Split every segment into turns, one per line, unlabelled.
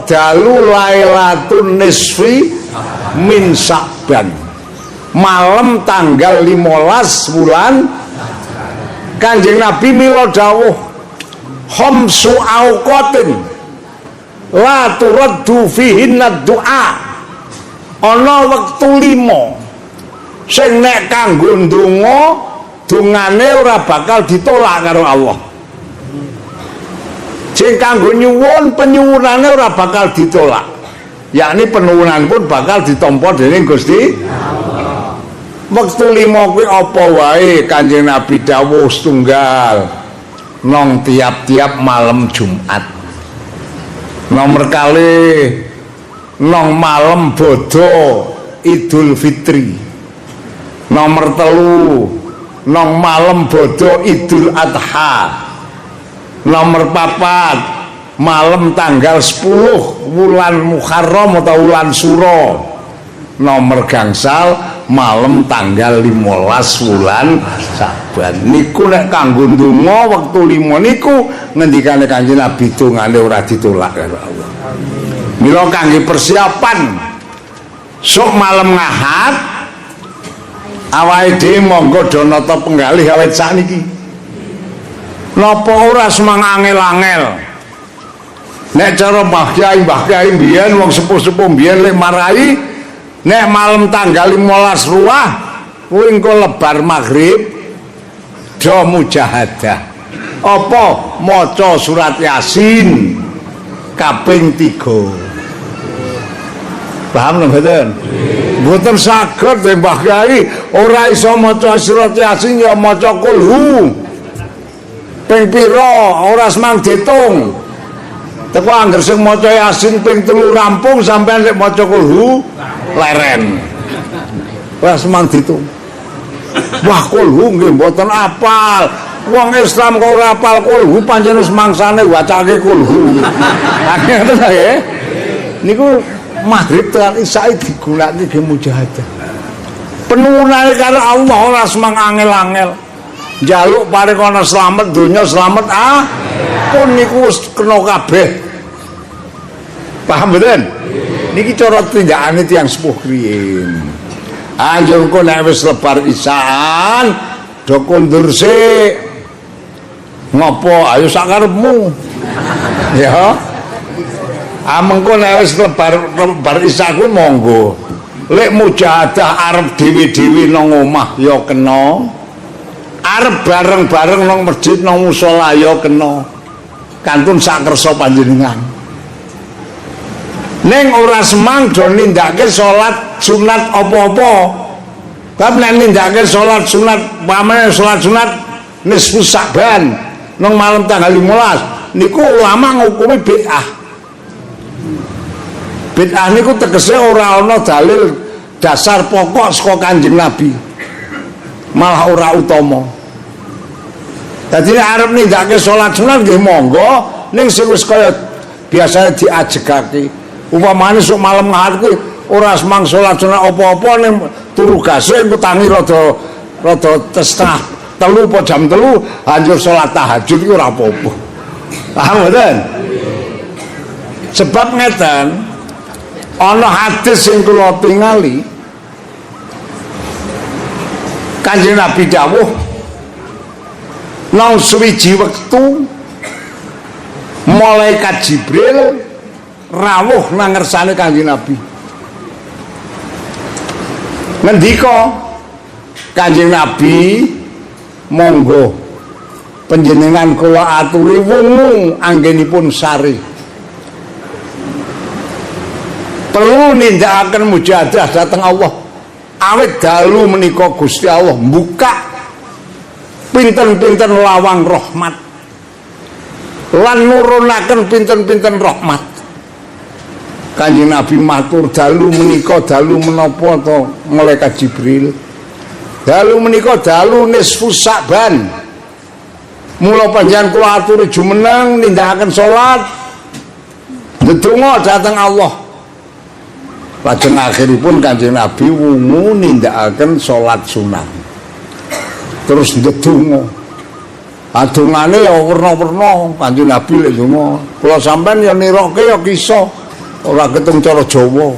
dalu Lailatul Nisfi min Sya'ban, malam tanggal 15 bulan. Kanjeng Nabi mila dawuh khamsu awqatin la turaddu fihinna du'a, ana wektu 5 sing nek kanggo ndonga dungane ora bakal ditolak karo Allah. Sing kanggo nyuwun penyuwunane ora bakal ditolak, yakni penuwunan pun bakal ditampa dening Gusti Allah. Wektu 5 kuwi apa wae Kanjeng Nabi dawuh setunggal nong tiap-tiap malam Jumat. Nomor kali nong malam bodo Idul Fitri. Nomor 3 nong malam bodo Idul Adha. Nomor 4 malam tanggal 10 bulan Muharram atau bulan Suro. Nomor gangsal malam tanggal 15 bulan Saban. Niku nek kanggo ndonga wektu 5 niku ngendikane Kanjeng Nabi dongane ora ditolak karo Allah. Mila kangge persiapan sok malam Ahad awake dhewe monggo do nata penggalih awet sakniki. Napa ora semang angel-angel. Nek cara Mbah Kyai mbiyen wong sepuh-sepuh mbiyen lek marai nek malam tanggal 15 ruah kuwi engko lebar maghrib do mujahadah. Apa maca surat Yasin kaping 3. Paham lho mboten? Mboten saged Mbah Kyai ora iso maca surat Yasin ya maca kulhu. Ping pira ora semang ditung. Teko angger sing maca Yasin ping 3 rampung sampean lek maca kulhu leren. Ora semang ditung. Wah kulhu nggih mboten apal. Wong Islam kok ora apal kulhu pancen wis mangsane wacake kulhu. Ngoten nggih. Niku maghrib tekan isya digunakake nggih mujahadah. Penuhunane karo Allah ora semang angel-angel. Njaluk paring slamet donya slamet pun niku wis kena kabeh. Paham mboten? Niki cara tindakane tiyang sepuh kriyen. Anjur kok nek wis lebar isaan do kondur sik. Ngopo? Ayo sak karepmu. Ya. Mengko nek wis lebar isa kuwi monggo. Lek mujahadah arep dhewe-dhewe nang omah ya kena. Arep bareng-bareng nang masjid nang musala ya kena. Kantun sak kersa panjenengan. Ning ora semang do nindakake salat sunat apa-apa. Bab nek nindakake salat sunat, pamane salat sunat nisfu Sya'ban nang malam tanggal 15 niku ulama ngukumi bid'ah. Bid'ah niku tegese ora ana dalil dasar pokok saka Kanjeng Nabi. Malah ora utama. Dadi nek arep nindakake salat sunat nggih monggo, ning sing wis kaya biasa diajegake. Upamane sok malam Ahad kuwi ora semang salat sunat apa-apa ning turu gase engko tangi rada setengah 3 apa jam 3 anjur salat tahajud iku ora apa-apa. Paham mboten? Sebab ngeten ana hadis sing kula tingali Kanjeng Nabi dawuh nang suwiji wektu malaikat Jibril rawuh nang ngersane Kanjeng Nabi. Ngendika Kanjeng Nabi, monggo panjenengan kula aturi wungu anggenipun sari. Perlu nindakaken mujahadah dhateng Allah. Awit dalu menika Gusti Allah mbuka pinten-pinten lawang rahmat lan nurunaken pinten-pinten rahmat. Kanjeng Nabi matur dalu menika dalu menapa to malaikat Jibril. Dalu menika dalu nisfu Sya'ban. Mula panjenengan kula aturi jumeneng nindakaken salat ndedonga dhateng Allah. Lajeng akhiripun Kanjeng Nabi wungu nindakaken salat sunat. Terus ndedonga. Adungane ya werna-werna Kanjeng Nabi lek donga. Kula sampean ya nirokke ya kisah. Ora ketung cara Jawa.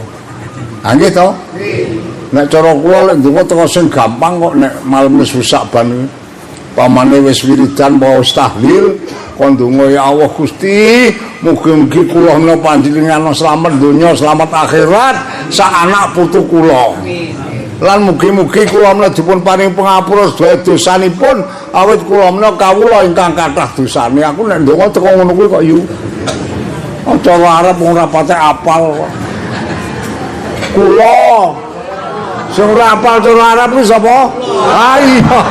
Ha nggih to? Nek cara kula lek donga teko sing gampang kok nek malam nisfu Sa'ban pamane wis wiridan mau tahlil kon donga ya Allah Gusti mugi-mugi kula menawa panjenengan slamet donya slamet akhirat sak anak putu kula. Lan mugi-mugi kula menawa dipun paring pangapura sedaya dosanipun awit kula menawa kawula ingkang kathah dosane. Aku nek ndonga teko ngono kuwi kok yu cara Arab ora patek apal kok. Kula sing ora apal cara Arab kuwi sapa? Ha iya.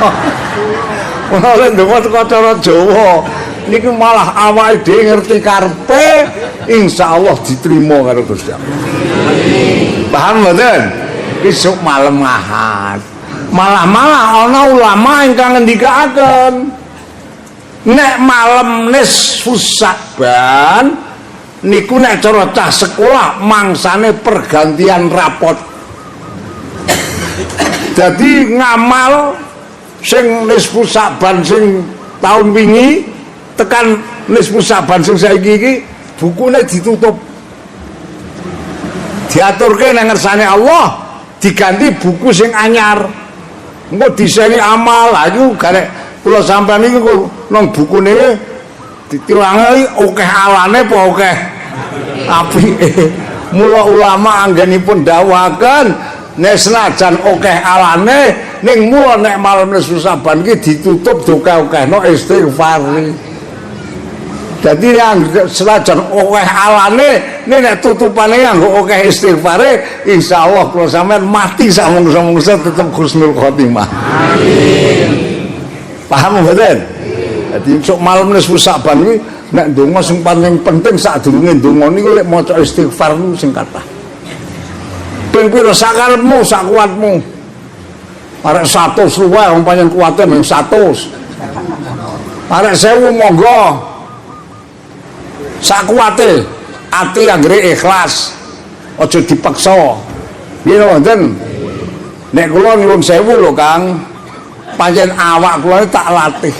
Ora ndonga teko cara Jawa. Niku malah awake dhewe ngerti karepe insyaallah diterima karo Gusti Allah. Paham mboten? Besok malam Ahad. Malah ana ulama ingkang ngendikaken nek malam nisfu Sa'ban niku nek cara cah sekolah mangsane pergantian rapot. Jadi ngamal sing nisfu Sa'ban sing tahun wingi tekan nisfu Sa'ban sing saiki iki bukune ditutup. Diaturke nang ngersane Allah diganti buku sing anyar. Engko diseni amal ayo garek kula sampean iki nang bukune ditilangi akeh alane apa akeh apike. Mula ulama anggenipun dawuhaken nek senajan akeh alane ning mula nek malam nisfu Sa'ban iki ditutup dokeh-okehno istighfar. Jadi yang senajan akeh alane nek tutupane nganggo akeh istighfare insyaallah kula sampean mati sak mungsa tetep husnul khotimah. Amin. Paham mboten? Dadi sok malam nisfu Sa'ban kuwi nek ndonga sing paling penting sadurunge ndonga niku lek maca istighfar niku sing kathah. Ping pira sakarepmu sak kuatmu. Arek 100 luwih wong pancen kuwate mung 100. Arek 1000 monggo. Sak kuwate ati anggere ikhlas. Aja dipaksa. Nggih wonten. Nek kula nyuwun 1000 lho Kang. Pancen awak kula tak latih.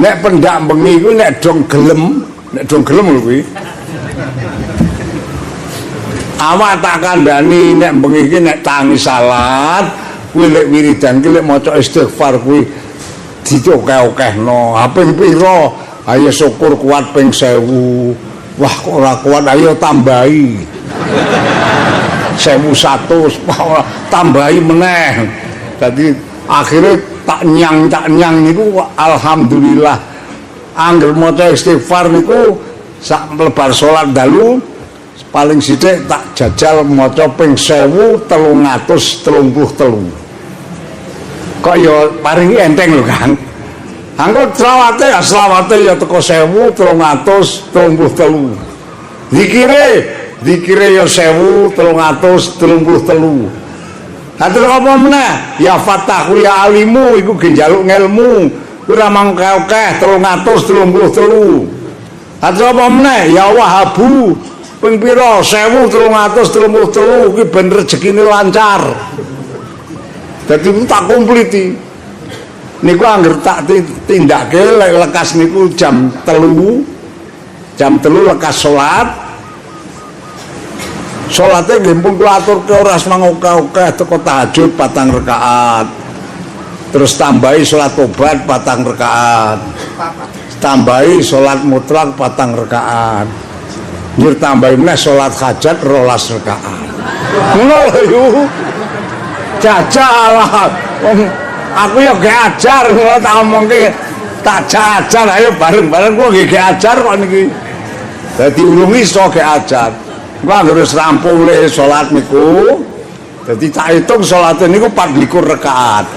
Nek pendak bengi kuwi nek dong gelem lho kuwi. Awak tak kandhani nek bengi iki nek tangi salat, kuwi lek wiridan ki lek maca istighfar kuwi dicokeh-okehno. Ha ping pira? Ayo syukur kuat ping 1000. Wah kok ora kuat ayo tambahi. 1100 tambahi meneh. Dadi akhirnya tak nyang niku alhamdulillah angger maca istighfar niku sak mlebar salat dalu paling sithik tak jajal maca ping 1333 kok ya paringi enteng lho Kang. Angko selawate ya teko 1333 zikire ya 1333. Hatur apa meneh? Ya Fatahu ya Alimu iku ge njaluk ngelmu. Ora mangke-akeh 333. Hatur apa meneh? Ya Wahabu ping pira 1333 kuwi ben rezekine lancar. Dadi tak kompliti. Niku angger tak tindake lekas niku jam 3 lekas salat. Salate nggih pun kula aturke ora semang akeh teko tahajud 4 rakaat. Terus tambahi salat tobat 4 rakaat. Tambahi salat mutlak 4 rakaat. Njur tambahi meneh salat hajat 12 rakaat. Ngono lho yu. Jajal. Aku ya gak ajar ngono tak omongke tak jajar ayo bareng-bareng kula nggih gak ajar kok niki. Dadi urung iso gak ajar. Gua harus rampung le salat niku. Dadi tak hitung salate niku 24 rakaat.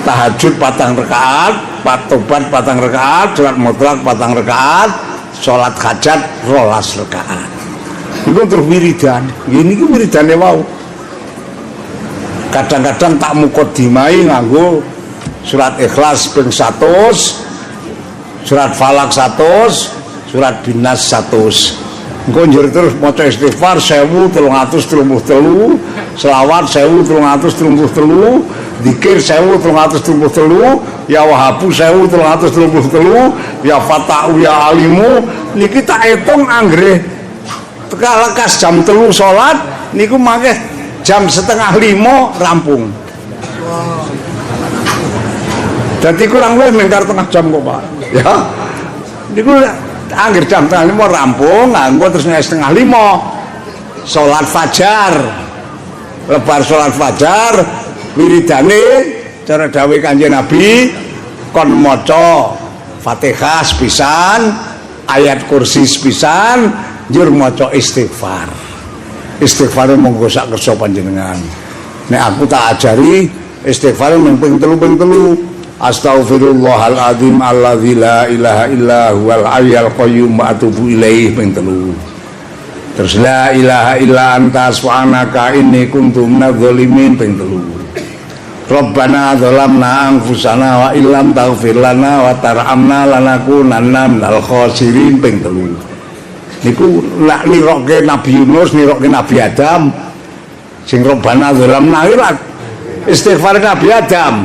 Tahajud 4 rakaat, tobat 4 rakaat, salat mutlak 4 rakaat, salat hajat 12 rakaat. Niku terus wiridan. Nggih niku wiridane wau. Kadang-kadang tak mukodimai nganggo surat Ikhlas ping 100, surat Falak 100, surat Binas 100. Engko njur terus maca istighfar 1333, selawat 1333, Zikir 1333, ya Wahabu 1333, ya Fatahu ya Alimu niki tak hitung anggere teka lekas jam 3 salat niku mangke jam 4:30 rampung. Jadi kurang lebih mengkar tengah jam kok Pak. Ya. Niku anggere jam 4:30 rampung, nganggo terus 4:30 salat fajar. Lebar salat fajar wiridane cara dawuh Kanjeng Nabi kon maca Fatihah sepisan, ayat kursi sepisan, njur maca istighfar. Istighfar monggo sak kersa panjenengan. Nek aku tak ajari istighfar mung ping 3. Astaghfirullahaladzim alladzi la ilaha illa huwal hayyul qayyum wa atubu ilaih ping 3. Terus la ilaha illa anta subhanaka inni kuntu minadz zalimin ping 3. Rabbana dzalamna anfusana wa illam taghfir lana wa tarhamna lanakunanna minal khasirin ping 3. Niku lak nirokke Nabi Yunus, nirokke Nabi Adam. Sing Rabbana dzalamna istighfar Nabi Adam.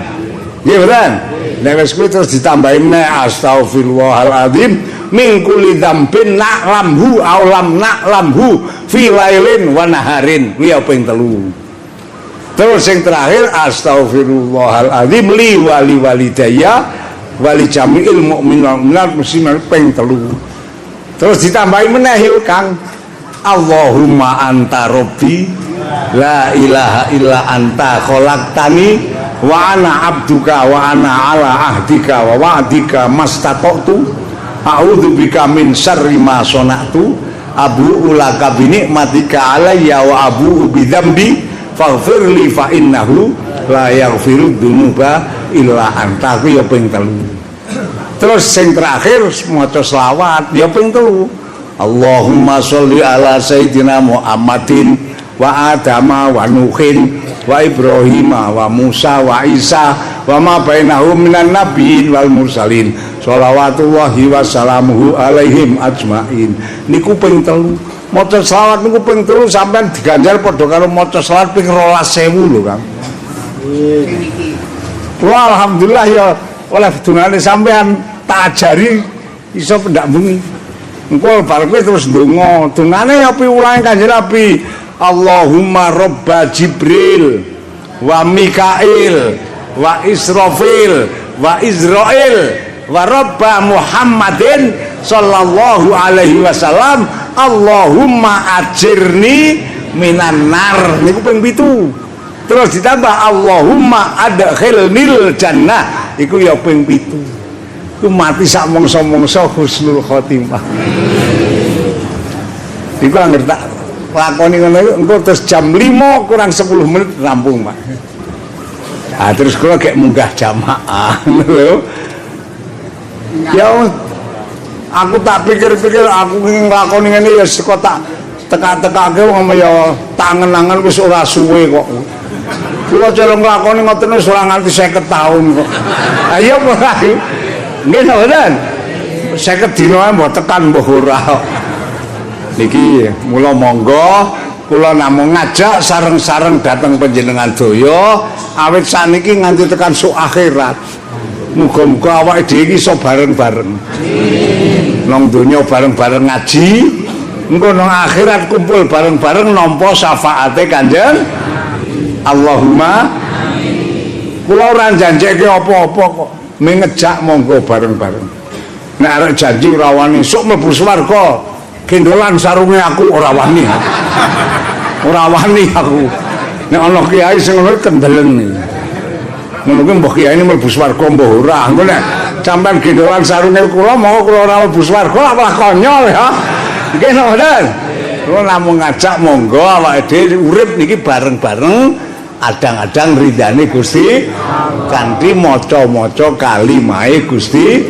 Nggih mboten? Nek wis kuwi terus ditambahi meneh astaghfirullahaladzim min kulli dzambin na'lamhu aw lam na'lamhu fi lailin wa naharin. Kuwi ping 3. Terus yang terakhir astaghfirullahaladzim li wali walidayya wali jami'il mu'minin minal muslimin ping 3. Terus ditambahi meneh Kang Allahumma anta rabbi la ilaha illa anta khalaqtani wa ana abduka wa ana ala ahdika wa wa'dika mastata'tu a'udzu bika min syarri ma sana'tu abu'u laka bi ni'matika alayya wa abu'u bi dzambi faghfirli fa innahu la yaghfiru dzunuba illa anta. Ku ya ping 3. Terus sing terakhir maca selawat ya ping 3. Allahumma sholli ala sayyidina Muhammadin wa Adama wa Nuhin wa Ibrahim wa Musa wa Isa wa ma bainahum minan nabiyyin wal mursalin sholawatullahi wa salamuhu alaihim ajmain. Niku ping 3. Maca selawat niku ping 3 sampean diganjar padha karo maca selawat ping 12.000 lho Kang. Wah alhamdulillah ya oleh dungane sampean tak ajari iso pendak bengi. Engko bar kowe terus ndonga. Dungane ya piwulange Kanjeng Nabi. Allahumma robba Jibril wa Mikail wa Israfil wa Israil wa robba Muhammadin sallallahu alaihi wasallam Allahumma ajirni minan nar. Niku ping 7. Terus ditambah Allahumma adkhilnil jannah. Iku ya ping 7. Iku mati sak mongso-mongso husnul khotimah. Iku anggere tak lakoni ngono iku engko terus jam 5 kurang 10 menit rampung, Pak. Nah, terus kula gek munggah jamaah lho. Ya aku tak pikir-pikir aku nglakoni ngene ya kok tak teka-tekake wong ya tangen-angen wis ora suwe kok. Kula cara nglakoni ngoten wis ora nganti 50 tahun kok. Ayo ora. Nggih mboten. 50 dina mbok tekan mbok ora. Niki mula monggo kula namung ngajak sareng-sareng dateng panjenengan daya awit saniki nganti tekan sok akhirat. Muga-muga awake dhewe iki iso bareng-bareng. Nang donya bareng-bareng ngaji, engko nang akhirat kumpul bareng-bareng nampa syafaate Kanjeng Allahumma amin. Kula ora janjeke apa-apa kok, mengejak monggo bareng-bareng. Nek arek janji ora wani sok mlebu swarga, gendolan sarunge aku ora wani. Ora wani aku. Nek ana kiai sing ngono kendelen iki. Ngono kuwi mbah kiai mlebu swarga mbah ora. Engko nek sampean gendolan sarunge kula monggo kula ora mlebu swarga malah konyol ya. Nggih mboten. Kula namung ngajak monggo awake dhewe urip niki bareng-bareng adang-adang ridane Gusti kanthi maca-maca kalimahe Gusti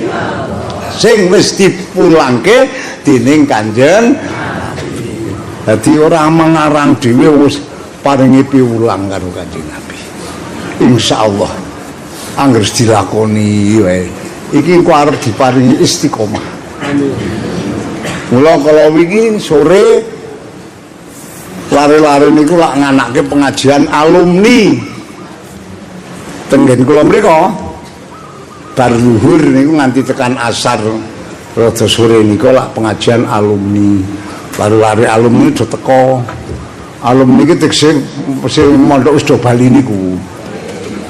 sing wis dipulangke dening Kanjeng. Dadi ora mengarang dhewe wis paringi piwulang karo Kanjeng Nabi. Insyaallah angger dilakoni wae. Iki kok arep diparingi istiqomah. Amin. Mula kala wingi sore lare-lare niku lak nganake pengajian alumni tenggen kula mriku bar zuhur niku nganti tekan asar rada sore niku lak pengajian alumni lari-lari alumni do teko alumni iki tekse sing mondok wis do bali niku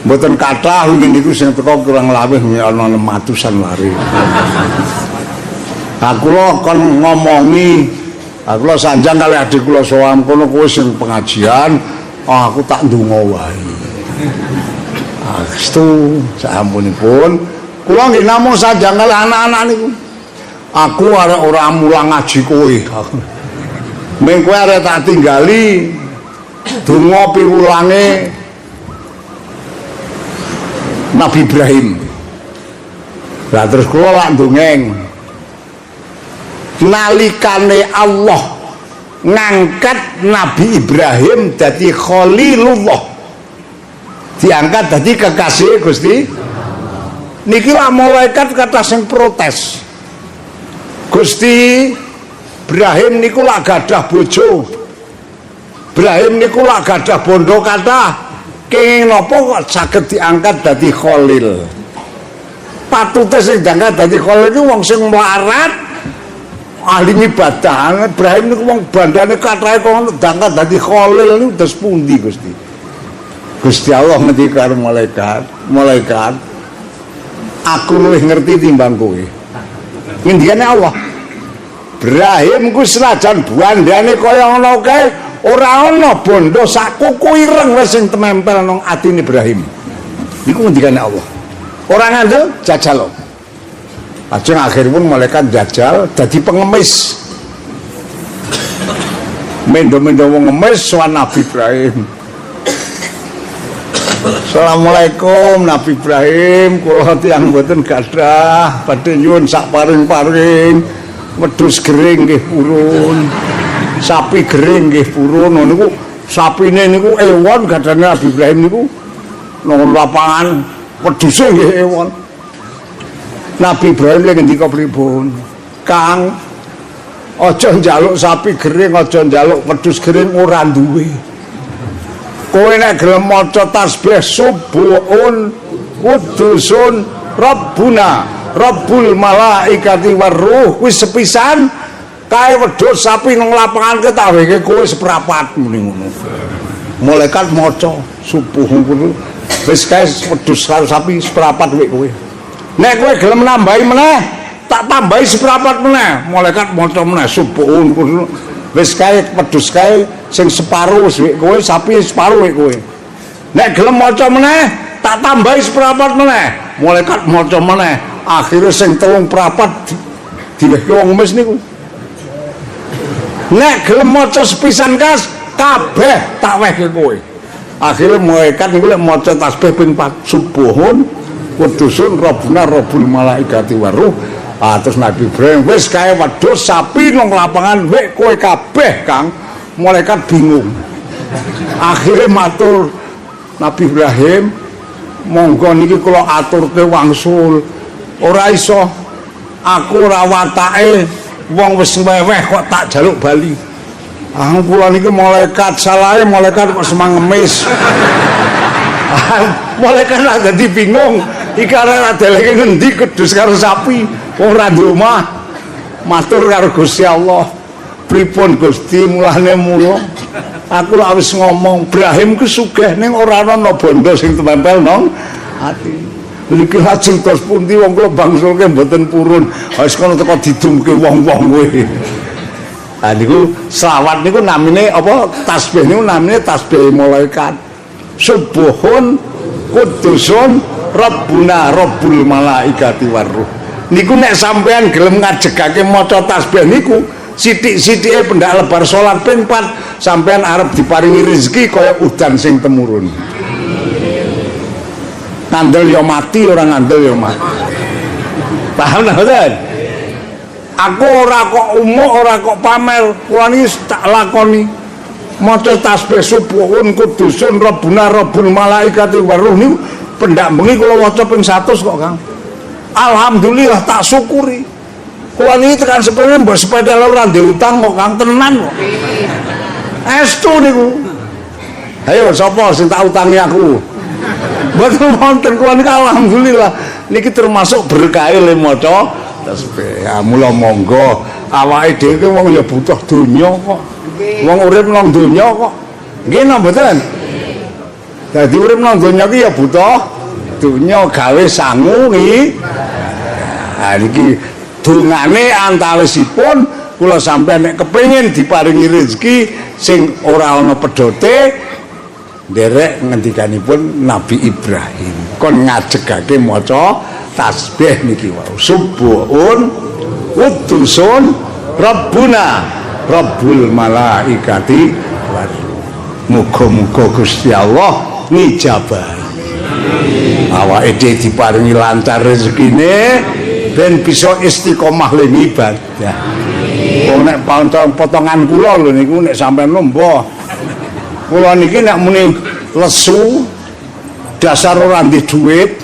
mboten kathah niku sing teko kurang luwih ana 600-an lari aku lho kon ngomongi aku lho sanjang kali adik kula sowan kono kowe sing pengajian aku tak ndonga wae astu saampunipun kula nggih namung sanjang kali anak-anak niku aku arek ora mulang ngaji kowe meng kowe arek tak tinggali donga piwulange Nabi Ibrahim lah terus kula lak ndongeng nalikane Allah ngangkat Nabi Ibrahim dadi Khalilullah diangkat dadi kekasih Gusti niki lah malaikat kata sing protes Gusti Ibrahim niku lak gadah bojo Ibrahim niku lak gadah bondo kathah kenging napa kok saged diangkat dadi Khalil patute sing diangkat dadi Khalil niku wong sing melarat ahli ibadah Ibrahim niku wong bandane kathahe kok diangkat dadi Khalil niku terus pundi Gusti Gusti Allah ngendika karo malaikat aku luwih ngerti timbang kowe ngendikane Allah Ibrahim ku senajan bandane kaya ngono kae ora ana bondo sak kuku ireng wis sing temempel nang atine Ibrahim niku ngendikane Allah ora ngandel jajal ajeng akhiripun malaikat jajal dadi pengemis mendo-mendo wong ngemis sowan Nabi Ibrahim Assalamualaikum Nabi Ibrahim kula tiyang mboten gadah badhe nyuwun sak paring-paring wedhus gering nggih purun sapi gering nggih purun niku sapine niku ewon gadane Nabi Ibrahim niku nang lapangan wedhuse nggih ewon Nabi Ibrahim lek ngendika pripun Kang aja njaluk sapi gering aja njaluk wedhus gering ora duwe kowe nek gelem maca tasbih subuhun qudusun rabbuna rabbul malaikati waruh wis sepisan kae wedhus sapi nang lapangan ke tak weke kowe seprapat muni ngono malaikat maca subuhun wis kae wedhus karo sapi seprapat wek kowe nek kowe gelem nambahi meneh tak tambahi seprapat meneh malaikat maca meneh subuhun wis kae wedhus kae sing separuh wis wek kowe sapi separuh wek kowe nek gelem maca meneh tak tambahi seprapat meneh malaikat maca meneh akhire sing 3/4 dilehke wong mes niku nek gelem maca sepisan kas kabeh tak wehke kowe akhire malaikat niku lek maca tasbih ping 4 subuhun kudusun rabbuna rabbul malaikati waruh terus Nabi Ibrahim wis kae wedhus sapi nang lapangan wek kowe kabeh Kang malaikat bingung akhirnya matur Nabi Ibrahim monggo niki kula aturke wangsul ora iso aku ora watake wong wis weweh kok tak jaluk bali kula niki malaikat salahe malaikat kok semang ngemis malaikat lah dadi bingung iki arek adeleke ngendi kudus karo sapi wong ora ndek omah matur karo Gusti Allah pripun Gusti mulane mulo aku lak wis ngomong Ibrahim ku sugih ning ora ana bondo sing tempel nang ati iki lajeng terus pundi wong kula bangsulke mboten purun wis kono teko didumke wong-wong kowe niku selawat niku namine apa tasbih niku namine tasbih malaikat subuhun kudusun rabbuna rabbul malaikati waruh niku nek sampean gelem ngajegake maca tasbih niku sithik-sithike pendak lebar salat ping 4 sampean arep diparingi rezeki kaya udan sing temurun ngandel ya mati ora ngandel ya mati paham ta mboten aku ora kok umuk ora kok pamer kula niki tak lakoni maca tasbih subuhun kudusun rabbuna rabbul malaikati waruh niku pendak bengi kula maca ping 100 kok Kang alhamdulillah tak syukuri kula niki tekan sebenarnya mbok sepeda ora ndek utang kok Kang tenan kok estu niku ayo sapa sing tak utangi aku Mboten wonten kula niki alhamdulillah niki termasuk berkah le maca tasbih. Ya mula monggo awake dhewe wong ya butuh donya kok. Wong urip nang donya kok. Nggih napa mboten? Dadi urip nang donya ki ya butuh donya gawe sangu niki. Ha niki dungane antawisipun kula sampeyan nek kepengin diparingi rezeki sing ora ana pedote nderek ngendikanipun Nabi Ibrahim kon ngajegake maca tasbih niki wau subuhun qudusun rabbuna rabbul malaikati wa muga-muga Gusti Allah ngijabahi awake dhewe diparingi lancar rezekine ben bisa istiqomah len ibadah. Kok nek potongan kula lho niku nek sampean nombah kula niki nek muni lesu dasar ora ndek dhuwit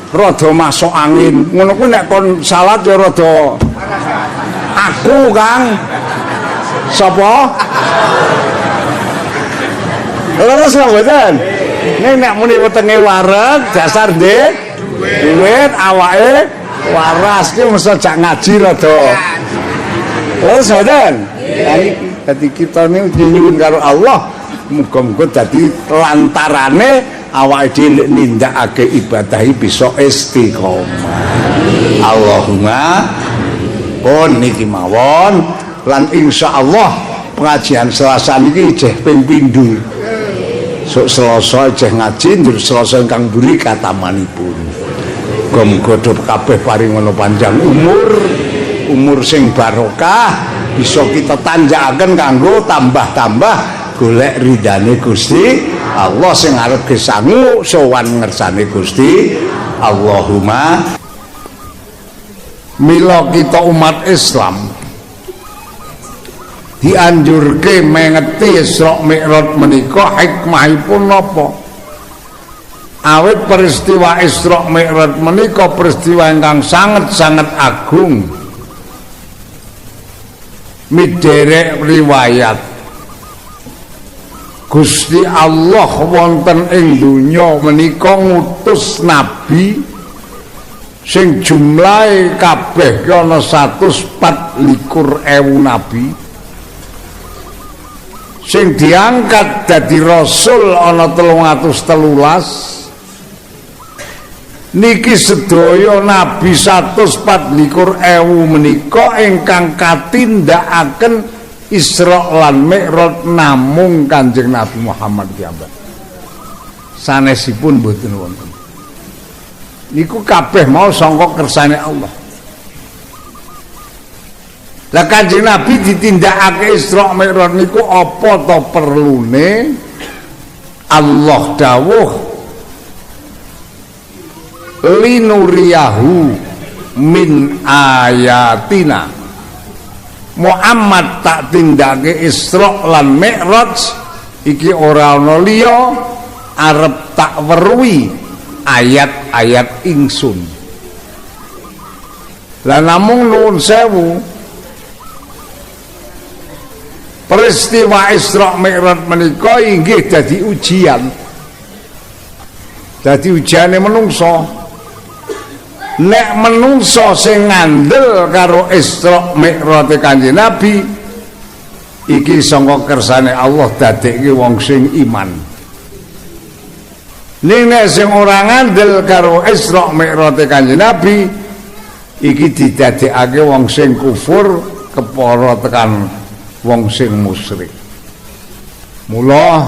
rada masuk angin ngono ku nek kon salat ya rada aku Kang sapa leres lho mboten nek muni wetenge wareg dasar ndek dhuwit awake waras ki mesti jak ngaji rada leres mboten dadi kita nyuwun karo Allah muga-muga dadi lantarane awake dhewe nindakake ibadah bisa istiqomah. Allahumma pun niki mawon lan insyaallah pengajian Selasa niki jeh ping pindho. Sok Selasa jeh ngaji njur Selasa ingkang buri katamanipun. Muga-muga kabeh paring panjang umur sing barokah bisa kita tanjakaken kanggo tambah-tambah golek ridane Gusti Allah sing arep gesangu sowan ngersane Gusti Allahumma. Mila kita umat Islam dianjurke mengeti Isra Mi'raj menika hikmahipun napa? Awit peristiwa Isra Mi'raj menika peristiwa ingkang sangat-sangat agung. Miderek riwayat Gusti Allah wonten ing donya menika ngutus nabi sing jumlahe kabeh ana 124.000 nabi sing diangkat dadi rasul ana 313 niki sedaya nabi 124.000 menika ingkang katindakaken Isra lan Mi'raj namung Kanjeng Nabi Muhammad piyambak. Sanesipun mboten wonten. Niku kabeh mau sangka kersane Allah. Lah Kanjeng Nabi ditindakake Isra Mi'raj niku apa to perlune? Allah dawuh linuriyahu min ayatina. Muhammad tak tindake Isra lan Mi'raj iki ora ana liya arep tak weruhi ayat-ayat ingsun. Lah namung nuwun sewu peristiwa Isra Mi'raj menika inggih dadi ujian. Dadi ujiane menungso. Nek menungso sing ngandel karo Isra Mi'raj Kanjeng Nabi iki saka kersane Allah dadekke wong sing iman. Ning nek sing ora ngandel karo Isra Mi'raj Kanjeng Nabi iki didadekake wong sing kufur kepara tekan wong sing musyrik. Mula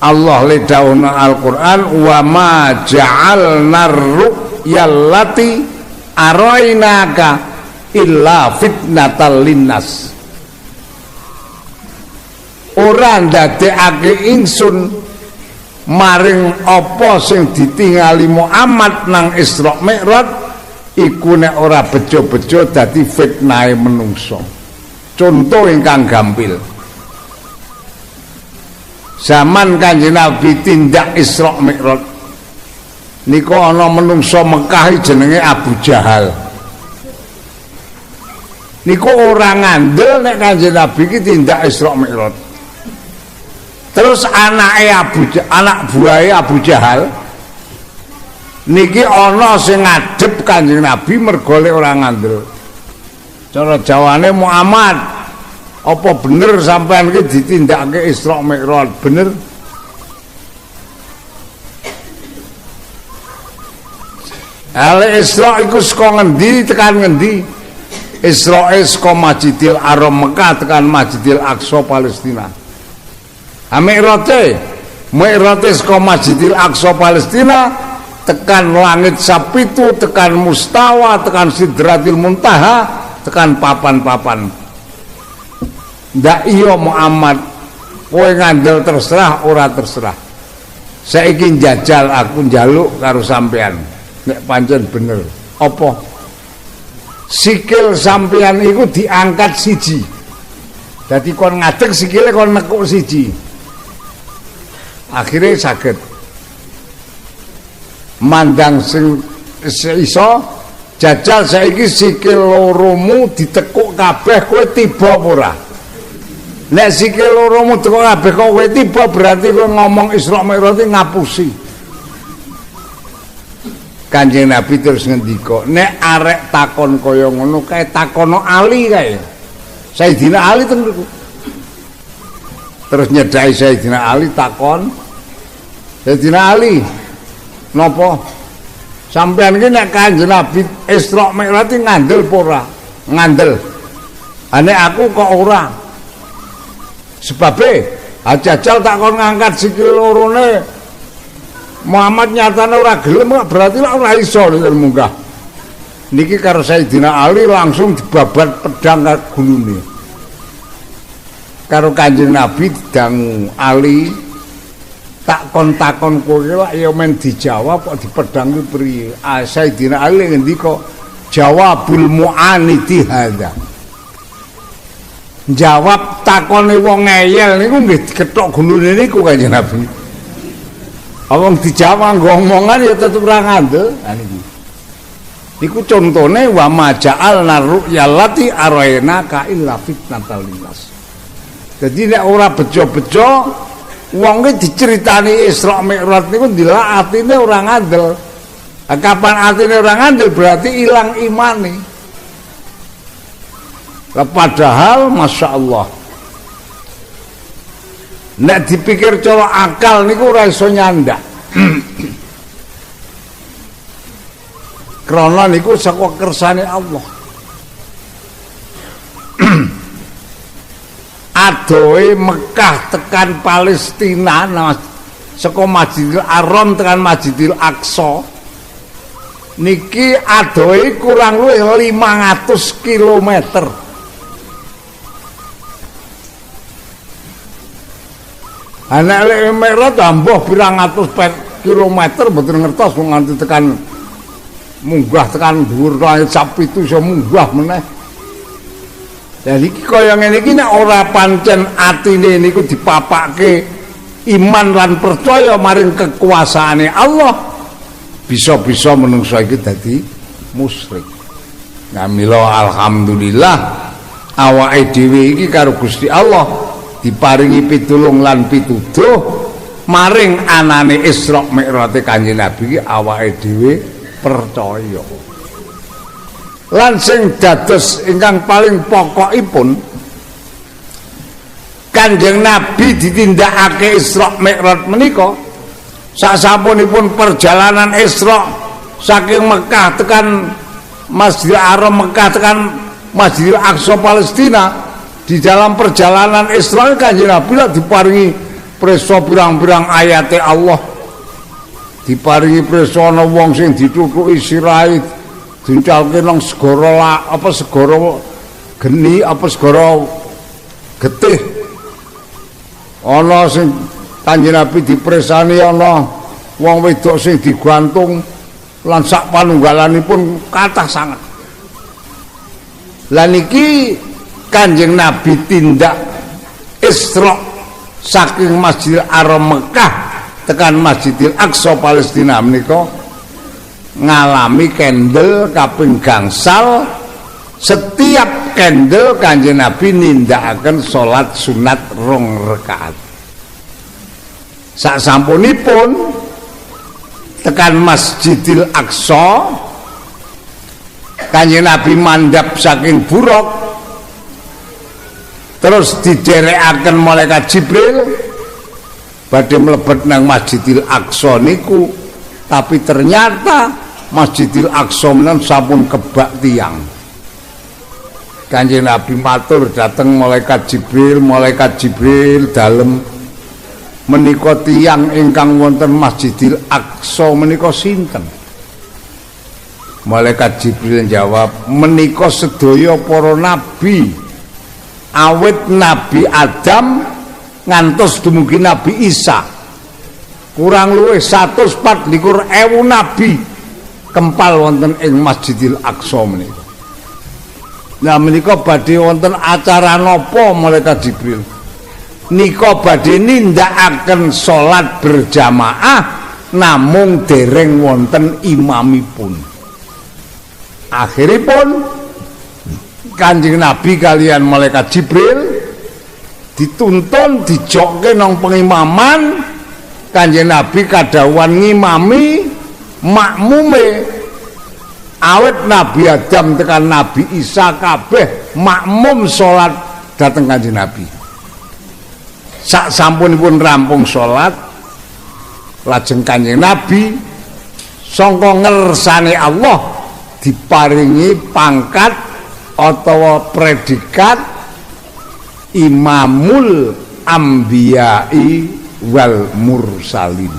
Allah le dawuhna Al-Qur'an wa ma ja'alna yallati arainaka illa fitnatal linnas. Ora ndadekake ingsun maring apa sing ditingali Muhammad nang Isra Mi'raj iku nek ora bejo-bejo dadi fitnahe menungso. Contoh ingkang gampil. Zaman Kanjeng Nabi tindak Isra Mi'raj niku ana menungso Mekah jenenge Abu Jahal. Niku ora ngandel nek Kanjeng Nabi iki tindak Isra Mi'raj. Terus anak buahe Abu Jahal niki ana sing ngadhep Kanjeng Nabi mergo ora ngandel. Cara Jawane Muhammad, apa bener sampean iki ditindakake Isra Mi'raj? Bener? Ale Isra iku saka ngendi tekan ngendi? Isra saka Masjidil Haram Mekah tekan Masjidil Aqsa Palestina. Mi'raj saka Masjidil Aqsa Palestina tekan langit sapitu, tekan Mustawa, tekan Sidratil Muntaha, tekan papan-papan. Ndak iya Muhammad, kowe ngandel terserah ora terserah. Saiki njajal aku njaluk karo sampean. Nek pancen bener, apa sikil sampean iku diangkat siji. Dadi kon ngadeg sikile kon nekuk siji. Akhirnya saged mandang sing iso jajal saiki sikil loromu ditekuk kabeh kowe tiba apa ora? Nek sikil loromu tekuk kabeh kowe tiba berarti kowe ngomong Isra Mi'raj ngapusi. Kanjeng Nabi terus ngendika, nek arek takon kaya ngono kae takono Ali kae. Sayyidina Ali ten niku. Terus nyedhaki Sayyidina Ali takon, Sayyidina Ali, napa sampean iki nek Kanjeng Nabi Isra Mi'raj ngandel apa ora? Ngandel. Ane aku kok ora. Sebabe ajajal takon ngangkat sikil lorone Muhammad nyatane ora gelem berarti ora iso munggah. Niki karo Sayyidina Ali langsung dibabat pedang gulune. Karo Kanjeng Nabi didangu Ali takon-takon kowe lak ya men dijawab kok dipedang ku priye. Sayyidina Ali ngendika jawabul mu'anidi hadza. Jawab takone wong ngeyel niku nggih dikethok gulune niku Kanjeng Nabi. Awang dijawab ngomongan ya tetep ora ngandel. Niku contone wa maja'alna ru'yallati arayna ka illa fitnatal linnas. Dadi nek ora bejo-bejo wong ki diceritani Isra Mi'raj niku ndelok atine ora ngandel. Kapan atine ora ngandel berarti ilang imane. Padahal masyaallah nek dipikir cara akal niku ora iso nyandak. Krana niku saka kersane Allah. Adohe Mekah tekan Palestina saka Masjidil Haram tekan Masjidil Aqsa niki adohe kurang luwih 500 kilometer. Anak lek Mi'raj tambah pirang atus kilometer mboten ngertos nganti tekan munggah tekan dhuwur langit sapitu iso munggah meneh. Jadi kaya ngene iki nek ora pancen atine niku dipapake iman lan percaya maring kekuasaane Allah, bisa-bisa menungso iki dadi musyrik. Ngamila alhamdulillah awake dhewe iki karo Gusti Allah diparingi pitulung lan pituduh maring anane Isra Mi'raj Kanjeng Nabi awake dhewe percaya. Lan sing dados ingkang paling pokokipun Kanjeng Nabi ditindakake Isra Mi'raj menika sasampunipun perjalanan Isra saking Mekah tekan Masjidil Haram Mekah tekan Masjidil Aqsa Palestina. Di dalam perjalanan Isra Kanjeng Nabi lah diparingi preso pirang-pirang ayate Allah. Diparingi preso ana wong sing ditutuki sirahe dincalke nang segara apa segara geni apa segara getih. Ana sing Kanjeng Nabi dipresani ana wong wedok sing digantung lan sak panunggalanipun kathah sanget. Lah niki Kanjeng Nabi tindak Isra saking Masjidil Haram Mekah tekan Masjidil Aqsa Palestina menika ngalami kendel kaping gangsal. Setiap kendel Kanjeng Nabi nindakaken salat sunat 2 rakaat. Sasampunipun tekan Masjidil Aqsa, Kanjeng Nabi mandhap saking buruk, terus diderekaken malaikat Jibril badhe mlebet nang Masjidil Aqsa niku, tapi ternyata Masjidil Aqsa menan sampun kebak tiyang. Kanjeng Nabi matur dhateng malaikat Jibril dalem menika tiyang ingkang wonten Masjidil Aqsa menika sinten? Malaikat Jibril jawab, menika sedaya para nabi, awit Nabi Adam ngantos dumugi Nabi Isa, kurang luwih 124.000 nabi kempal wonten ing Masjidil Aqsa menika. Nah menika badhe wonten acara napa malaikat Jibril? Nika badhe nindakaken salat berjamaah namung dereng wonten imamipun. Akhiripun Kanjeng Nabi kalian malaikat Jibril dituntun dijokke nang pengimaman. Kanjeng Nabi kadhawan ngimami makmume. Awet Nabi Adam tekan Nabi Isa kabeh makmum salat dhateng Kanjeng Nabi. Sak sampunipun rampung salat, lajeng Kanjeng Nabi sangka ngersane Allah diparingi pangkat atawa predikat Imamul Ambiyai wal Mursalin,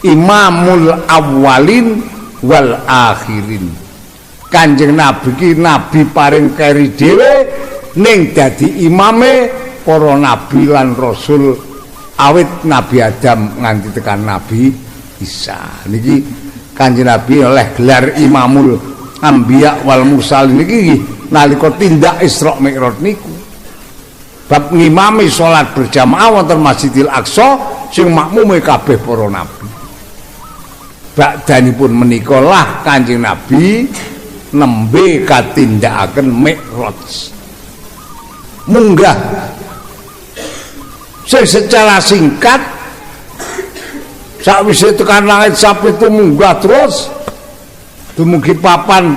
Imamul Awwalin wal Akhirin. Kanjeng Nabi ki nabi paring keri dhewe ning dadi imame para nabi lan rasul awit Nabi Adam nganti tekan Nabi Isa. Niki Kanjeng Nabi oleh gelar Imamul Ambiya wal Mursalin niki nalika tindak Isra Mi'raj niku bab ngimami salat berjamaah wonten Masjidil Aqsa sing makmume kabeh para nabi. Bakdanipun menika lah Kanjeng Nabi nembe katindakaken Mi'raj. Munggah secara singkat sakwise tekan langit sampai itu munggah terus dumugi papan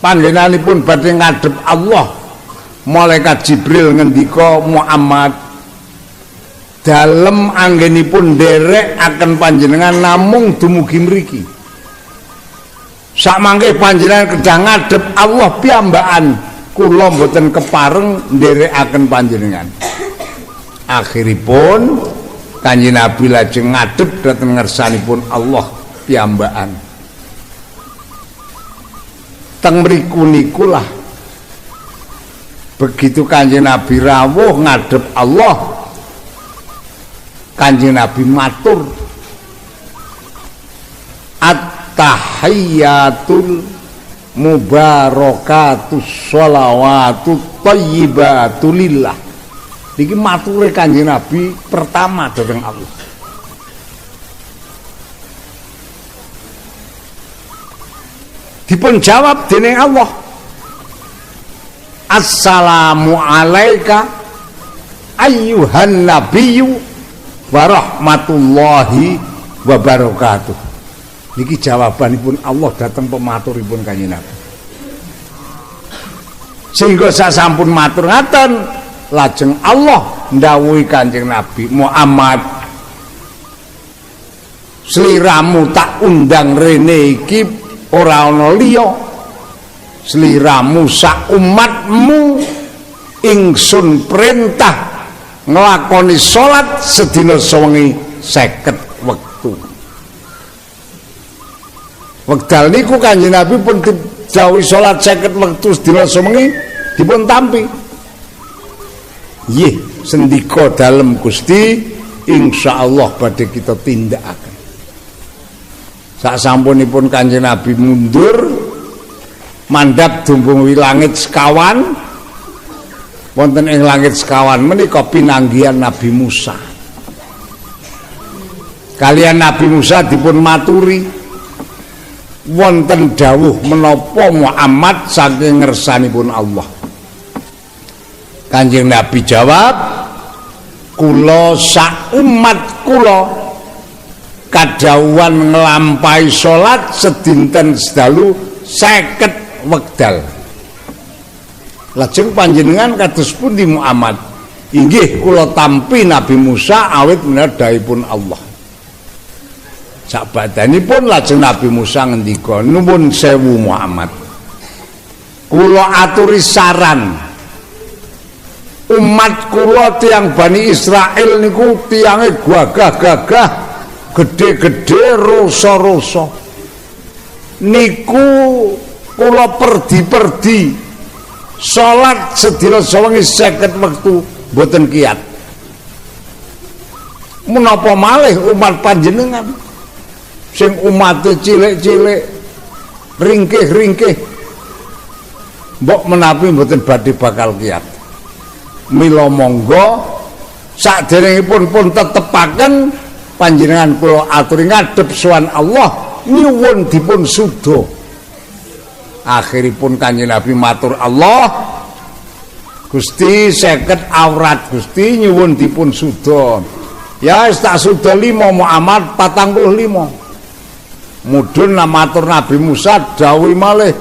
panggenanipun badhe ngadhep Allah. Malaikat Jibril ngendika, Muhammad dalem anggenipun derek akan panjenengan namung dumugi mriki. Sakmangke panjenengan kedah ngadhep Allah piyambakan, kula mboten kepareng nderekaken panjenengan. Akhiripun Kanjeng Nabi lajeng ngadhep dhateng ngersanipun Allah piyambakan. Teng mriku nikulah begitu Kanjeng Nabi rawuh ngadhep Allah, Kanjeng Nabi matur, at-tahiyyatul mubarakatus sholawatut thayyibatulillah. Niki mature Kanjeng Nabi pertama dhateng Allah. Dipun jawab dening Allah, assalamu alaika ayyuhan nabiyyu wa rahmatullahi wa barakatuh. Niki jawabanipun Allah dateng pematuripun Kanjeng Nabi. Sehingga sasampun matur ngaten, lajeng Allah ndawuhi Kanjeng Nabi, Muhammad, sliramu tak undang rene iki ora ana liya. Sliramu sak umatmu ingsun perintah nglakoni salat sedina sewengi 50 wektu. Wekdal niku Kanjeng Nabi pun didhawuhi salat 50 wektu sedina sewengi dipun tampi. Nggih, sendika dalem Gusti insyaallah badhe kita tindakaken. Sak sampunipun Kanjeng Nabi mundur mandhap dumbung langit sekawan. Wonten ing langit sekawan menika pinanggihan Nabi Musa. Kalian Nabi Musa dipun maturi wonten dawuh menapa Muhammad saking ngersanipun Allah. Kanjeng Nabi jawab, kula sak umat kula kadhawuhan nglampahi salat sedinten sedalu 50 wekdal. Lajeng panjenengan kados pundi Muhammad? Inggih kula tampi Nabi Musa awit menadhaipun Allah. Sabadanipun lajeng Nabi Musa ngendika, nuwun sewu Muhammad, kula aturi saran, umat kula tiang Bani Israel niku tiange gagah-gagah, gede-gede, roso-roso. Niku kula perdi-perdi salat sedina sewengi 50 wektu boten kiyat. Menapa malih umat panjenengan sing umate cilik-cilik, ringkih-ringkih, mbok menawi mboten badhe bakal kiyat. Mila monggo saderengipun pun tetepaken panjenengan kula aturi ngadhep sowan Allah nyuwun dipun sudha. Akhiripun Kanjeng Nabi matur Allah, Gusti 50 aurat Gusti nyuwun dipun sudha. Ya wis tak sudha 5 Muhammad 45. Mudhun matur Nabi Musa dawuh malih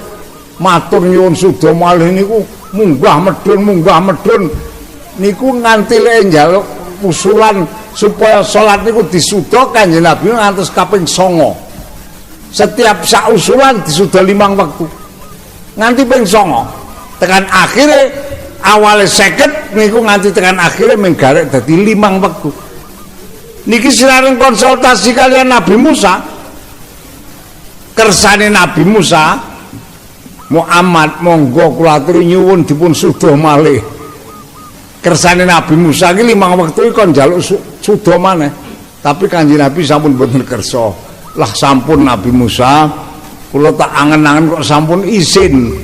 matur nyuwun sudha malih niku munggah medun niku nganti lek njaluk usulan supaya salat niku disudha Kanjeng Nabi ngantos kaping 9. Setiap sak usulan disudha 5 wektu. Nganti ping 9. Tekan akhire awale 50 niku nganti tekan akhire menggarek dadi 5 wektu. Niki sinaring konsultasi kalian Nabi Musa. Kersane Nabi Musa, Muhammad monggo kula aturi nyuwun dipun sudha malih. Kersane Nabi Musa iki 5 wektu kon njaluk sudha maneh. Tapi Kanjeng Nabi sampun boten kersa. Lah sampun Nabi Musa, kula tak angen-angen kok sampun izin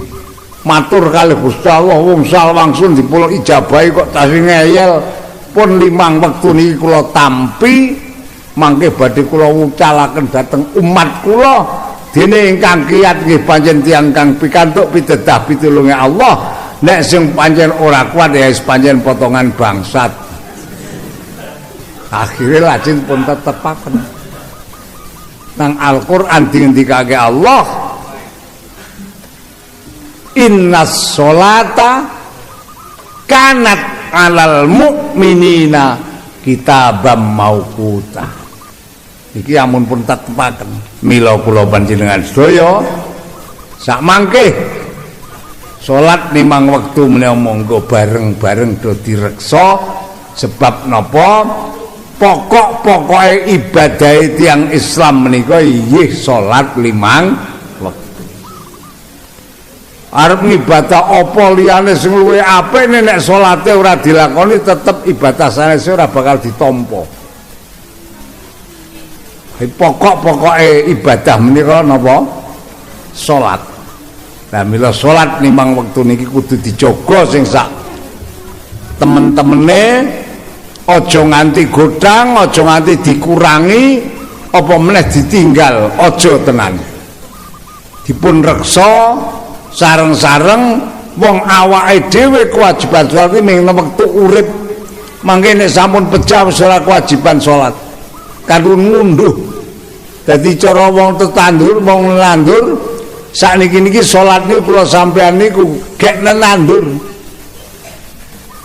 matur kalih Gusti Allah wong sal wangsul dipun ijabahi kok tasih ngeyel. Pun 5 wektu niki kula tampi mangke badhe kula wucalaken dhateng umat kula. Dene ingkang kiyat nggih pancen tiyang kang pikantuk pitedah pitulunge Allah. Nek sing pancen ora kuat ya wis pancen potongan bangsat. Akhire lajeng pun tetepaken. Nang Al-Qur'an dingendikake Allah, innas sholata kanat alal mu'minina kitabam mauquta. Iki amun pun tetepaken. Mila kula panjenengan sedaya sak mangke salat 5 wektu menawa monggo bareng-bareng do direksa sebab napa pokok-pokoke ibadah tiyang Islam menika inggih salat 5 wektu. Arep ibadah apa liyane sing luwih apik nek salate ora dilakoni tetep ibadah sanes ora bakal ditampa. Pokok-pokoke ibadah menika napa? Salat. Lah mila salat 5 wektu niki kudu dijaga sing sak temen-temene, aja nganti godhang, aja nganti dikurangi, apa meneh ditinggal, aja tenan. Dipun reksa sareng-sareng wong awake dhewe kewajiban salat ning wektu urip. Mangke nek sampun pecah wis ora kewajiban salat. Kadung ngunduh. Dadi cara wong tetandur, wong nandur sakniki niki salat niku kula sampeyan niku gek nenandur.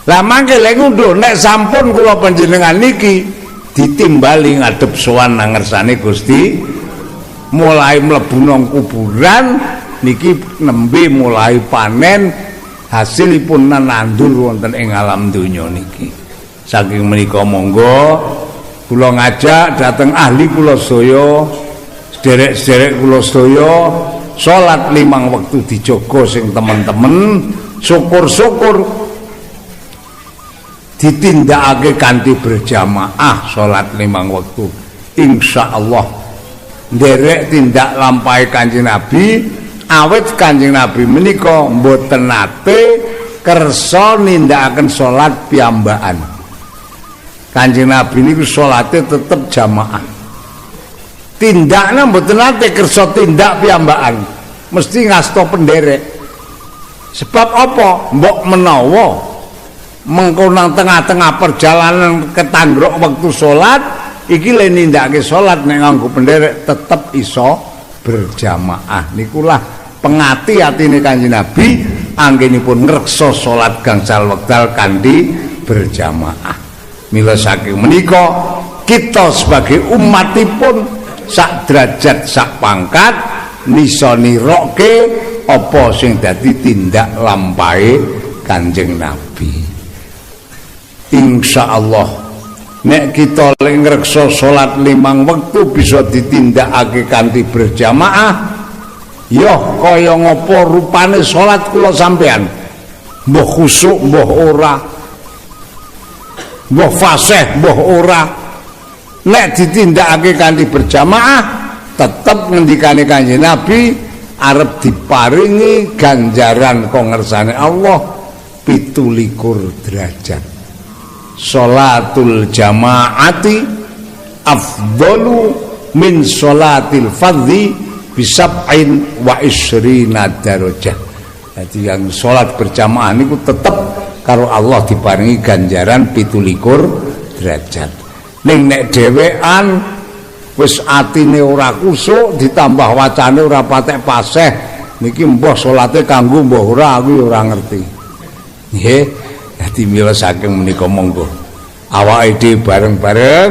Lah mangke lek ngunduh nek sampun kula panjenengan niki ditimbali ngadep sowan nang ngersane Gusti, mulai mlebu nang kuburan niki nembe mulai panen hasilipun nanandur wonten ing alam donya niki. Saking menika monggo kula ngajak dhateng ahli kula sedaya, sederek-sederek kula sedaya salat 5 wektu dijaga sing temen-temen, syukur-syukur ditindakake kanthi berjamaah salat 5 wektu. Insyaallah nderek tindak lampahi Kanjeng Nabi, awit Kanjeng Nabi menika mboten nate kersa nindakaken salat piyambakan. Kanjeng Nabi niku salate tetep jamaah. Tindakna mboten nate kersa tindak piyambakan. Mesti ngasta penderek. Sebab apa? Mbok menawa mengko nang tengah-tengah perjalanan ketanggrok wektu salat iki le nindakake salat nek nganggo penderek tetep iso berjamaah. Nikulah pengati-atine Kanjeng Nabi anggenipun ngreksa salat gangsal wekdal kanthi berjamaah. Mila saking menika kita sebagai umatipun sak derajat sak pangkat nisa nirokke apa sing dadi tindak lampahe Kanjeng Nabi. Insyaallah nek kita lek ngreksa salat 5 wektu bisa ditindakake kanthi berjamaah, ya kaya ngapa rupane salat kula sampean. Mbah khusuk, mbah ora. Mbah fasih, mbah ora. Nek ditindakake kanthi berjamaah, tetep ngendikane Kanjeng Nabi arep diparingi ganjaran kongersane Allah 17 derajat. Sholatul jamaati afdalu min sholatil fardhi bisab'in wa isrina darajah. Jadi yang sholat berjamaah niku tetep karo Allah diparingi ganjaran 17 derajat. Ning nek dhewean wis atine ora kusuk ditambah wacane ora patek paseh niki mbah salate kanggo mbah ora aku ora ngerti. Nggih. Dadi mila saking menika monggo awake dhewe bareng-bareng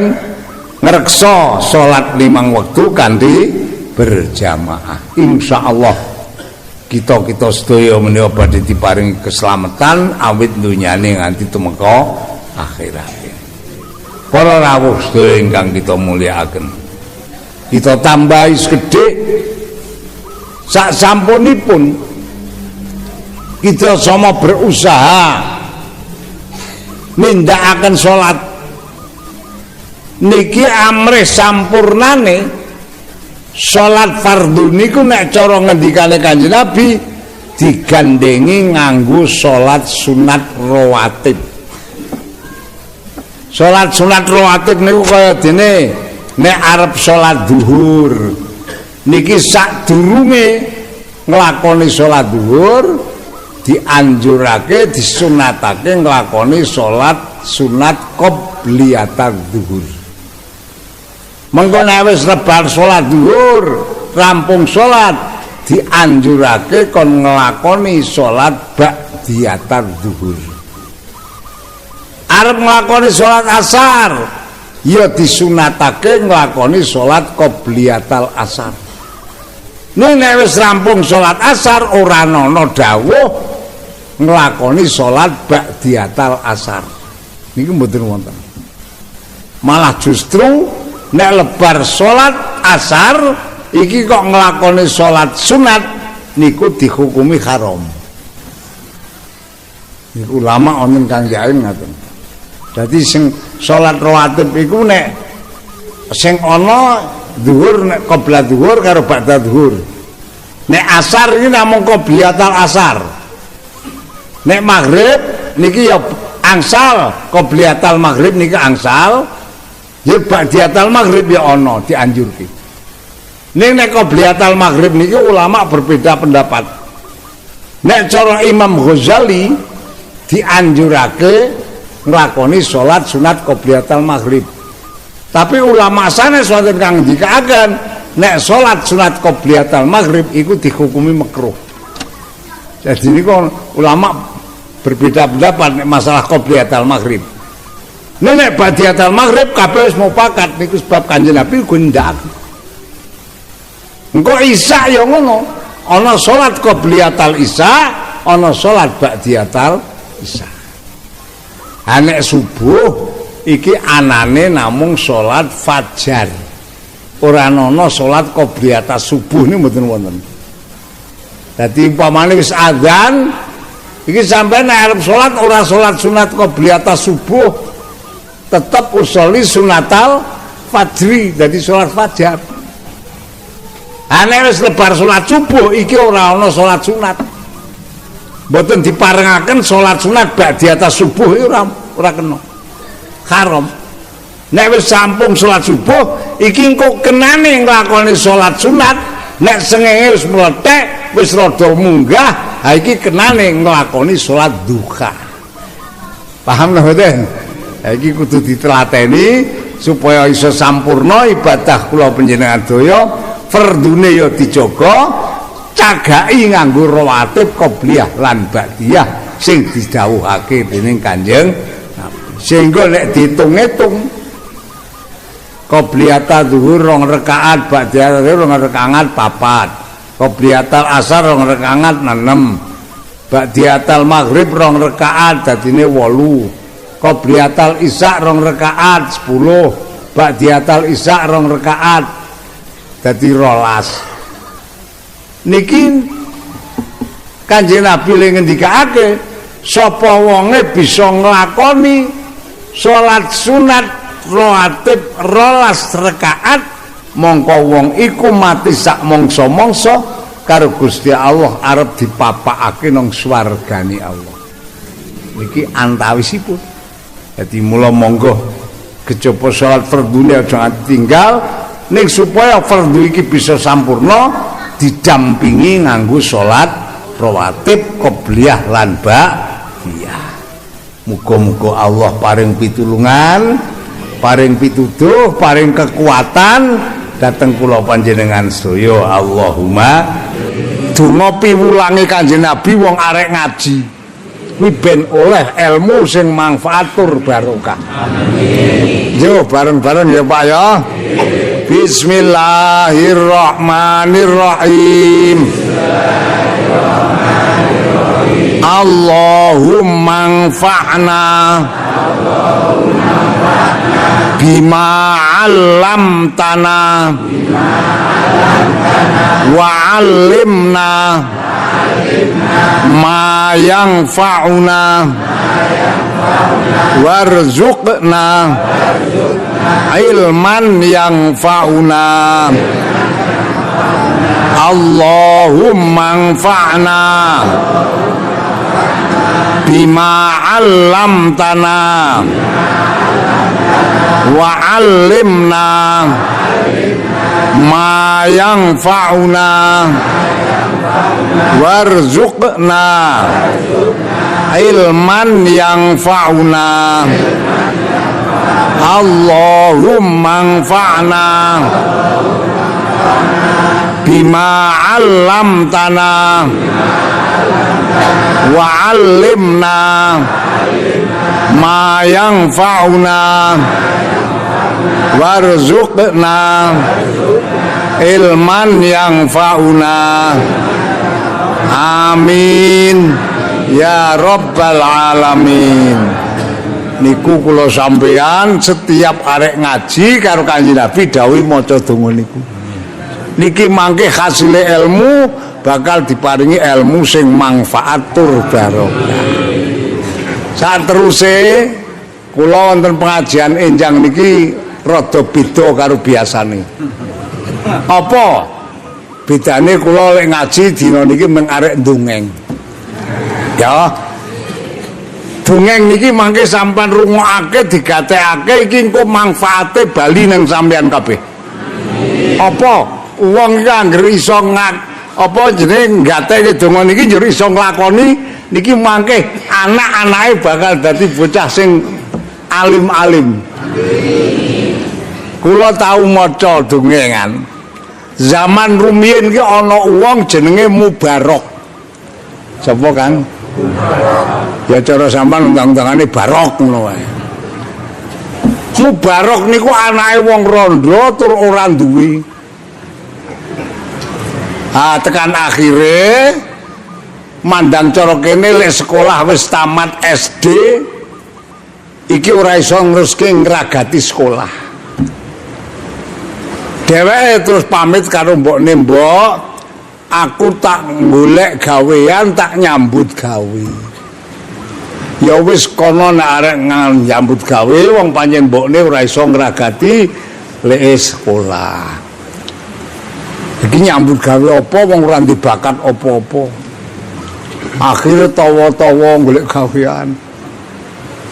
ngreksa salat 5 wektu kanthi berjamaah. Insyaallah kita sedaya menika badhe diparingi keselamatan awit dunyane nganti tumeka akhirate. Para rawuh sedaya ingkang kita mulyakaken, kita tambahi segedhik sak sampunipun kita sama berusaha nindakaken salat niki amrih sampurnane salat fardhu niku nek cara ngendikane Kanjeng Nabi digandengi nganggo salat sunat rawatib. Salat sunat rawatib niku kaya dene nek arep salat zuhur niki sadurunge nglakoni salat zuhur dianjurake disunatake nglakoni salat sunat qobliyatul zuhur. Mengko nek wis rebar salat zuhur, rampung salat dianjurake kon nglakoni salat ba'diyatul zuhur. Arep nglakoni salat asar, ya disunatake nglakoni salat qobliyatul asar. Nek wis rampung salat asar ora ana dawuh nglakoni salat ba'diyatul asar. Niki mboten wonten. Malah justru nek lebar salat asar iki kok nglakoni salat sunat niku dihukumi haram. Niku ulama wonten kang jae ngaten. Dadi sing salat rawatib iku nek sing ana zuhur nek qobla zuhur karo ba'da zuhur. Nek asar iki namung qobliyatul asar. Nek maghrib niki ya angsal qobliyatul maghrib niki angsal. Ya ba'diyatul maghrib ya ana dianjurke. Nek qobliyatul maghrib niki ulama berbeda pendapat. Nek cara Imam Ghazali dianjurake nglakoni salat sunat qobliyatul maghrib. Tapi ulama sanes wonten kang ndikaken nek salat sunat qobliyatul maghrib iku dihukumi makruh. Jadi niku ulama berbeda pendapat nek masalah qobliyatul maghrib. Nek ba'diyatul maghrib kabeh wis mupakat niku sebab Kanjeng Nabi gundak. Engko isya ya ngono, ana salat qobliyatul isya, ana salat ba'diyatul isya. Ha nek subuh iki anane namung salat fajar. Ora ana salat qobliyatus subuh niku mboten wonten. Dadi umpamane wis adzan iki sampeyan nek arep salat ora salat sunat qobliyatus subuh tetep usoli sunatal fajri, dadi salat fajar. Nek wis lebar salat subuh iki ora ana salat sunat. Mboten diparengaken salat sunat ba'diyatus subuh ora kena. Haram. Nek wis sampung salat subuh iki engko kenane nglakoni salat sunat, nek sengenge wis mlethek wis rada munggah, ha iki kenane nglakoni salat duha. Paham lho mboten? Ha iki kudu ditelateni supaya iso sampurna ibadah kula panjenengan daya fardune ya dijaga cagaki nganggo rawatib qobliyah lan ba'diyah sing didhawuhake dening Kanjeng sehingga nek diitung-itung qobliyatul zuhur 2 rakaat ba'diyah 2 rakaat 4 qobliyatul asar 2 rakaat 6 ba'diyatul maghrib 2 rakaat dadine 8 qobliyatul isya 2 rakaat 10 ba'diyatul isya 2 rakaat dadi 12 niki Kanjeng Nabi le ngendikake sapa wonge bisa nglakoni salat sunat rawatib 12 rakaat mongko wong iku mati sak mangsa-mangsa karo Gusti Allah arep dipapakake nang swargane Allah niki antawisipun dadi mula monggo kejaba salat fardhu aja tinggal ning supaya fardhu iki bisa sampurna didampingi nganggo salat rawatib qobliyah lan ba'diyah muga-muga Allah paring pitulungan paring pituduh paring kekuatan dhateng kula panjenengan sedaya Allahumma donga piwulange Kanjeng Nabi wong arek ngaji kuwi ben oleh ilmu sing manfaat tur barokah amin yo bareng-bareng ya Pak ya Bismillahirrahmanirrahim Allahumma anfa'na bima 'allamtana wa 'allimna ma yanfa'una warzuqna ilman yanfa'una Allahumma anfa'na bima 'allamtana wa 'allimna ma yanfa'una warzuqna ilman yanfa'una Allahumma anfa'na bima 'allamtana wa 'allimna ma yanfa'una warzuqna ilman yanfa'una amin ya rabbal alamin niku kula sampeyan setiap arek ngaji karo Kanjeng Nabi dawuh maca donga niku niki mangke hasile ilmu bakal diparingi ilmu sing manfaat tur barokah sateruse kula wonten pengajian enjang niki rada beda karo biasane apa bedane kula lek ngaji dina niki mung arek ndongeng ya dongeng niki mangke sampean rungokake digatekake iki engko manfaate bali nang sampean kabeh apa wong iki anggere iso apa jenenge ngateke donga niki njur iso nglakoni niki mangke anak-anake bakal dadi bocah sing alim-alim kula tau maca dongengan zaman rumiyin ki ana wong jenenge Mubarok sapa Kang ya cara sampean undang-undangane Barok ngono wae Mubarok niku anake wong rondo tur ora duwe tekan akhire mandang cara kene lek sekolah wis tamat SD iki ora iso neruske ngragati sekolah dheweke terus pamit karo mbokne mbok aku tak golek gawean tak nyambut gawe ya wis kono nek arek nyambut gawe wong pancen mbokne ora iso ngragati lek sekolah iki nyambut gawe apa wong ora dibakat apa-apa akhirnya tawa-tawa golek gawean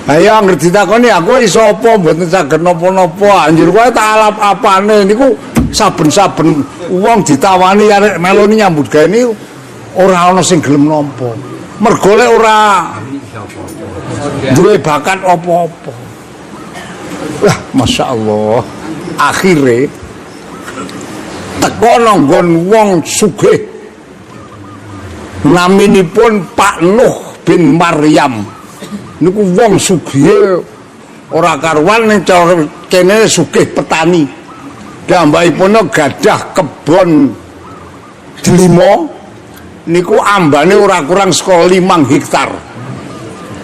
ayo anggere ditakoni aku iso apa mboten saged napa-napa anjir kowe tak alap apane niku saben-saben wong ditawani arek meloni nyambut gawe niku ora ana sing gelem nampa mergo lek ora duwe bakat apa-apa Wah, Masya Allah. Akhirnya teko nanggon wong sugih naminipun Pak Nuh bin Maryam. Niku wong sugih ora karuan ning kene sugih petani. Gambakipun gadah kebon delima niku ambane ora kurang saka 5 hektar.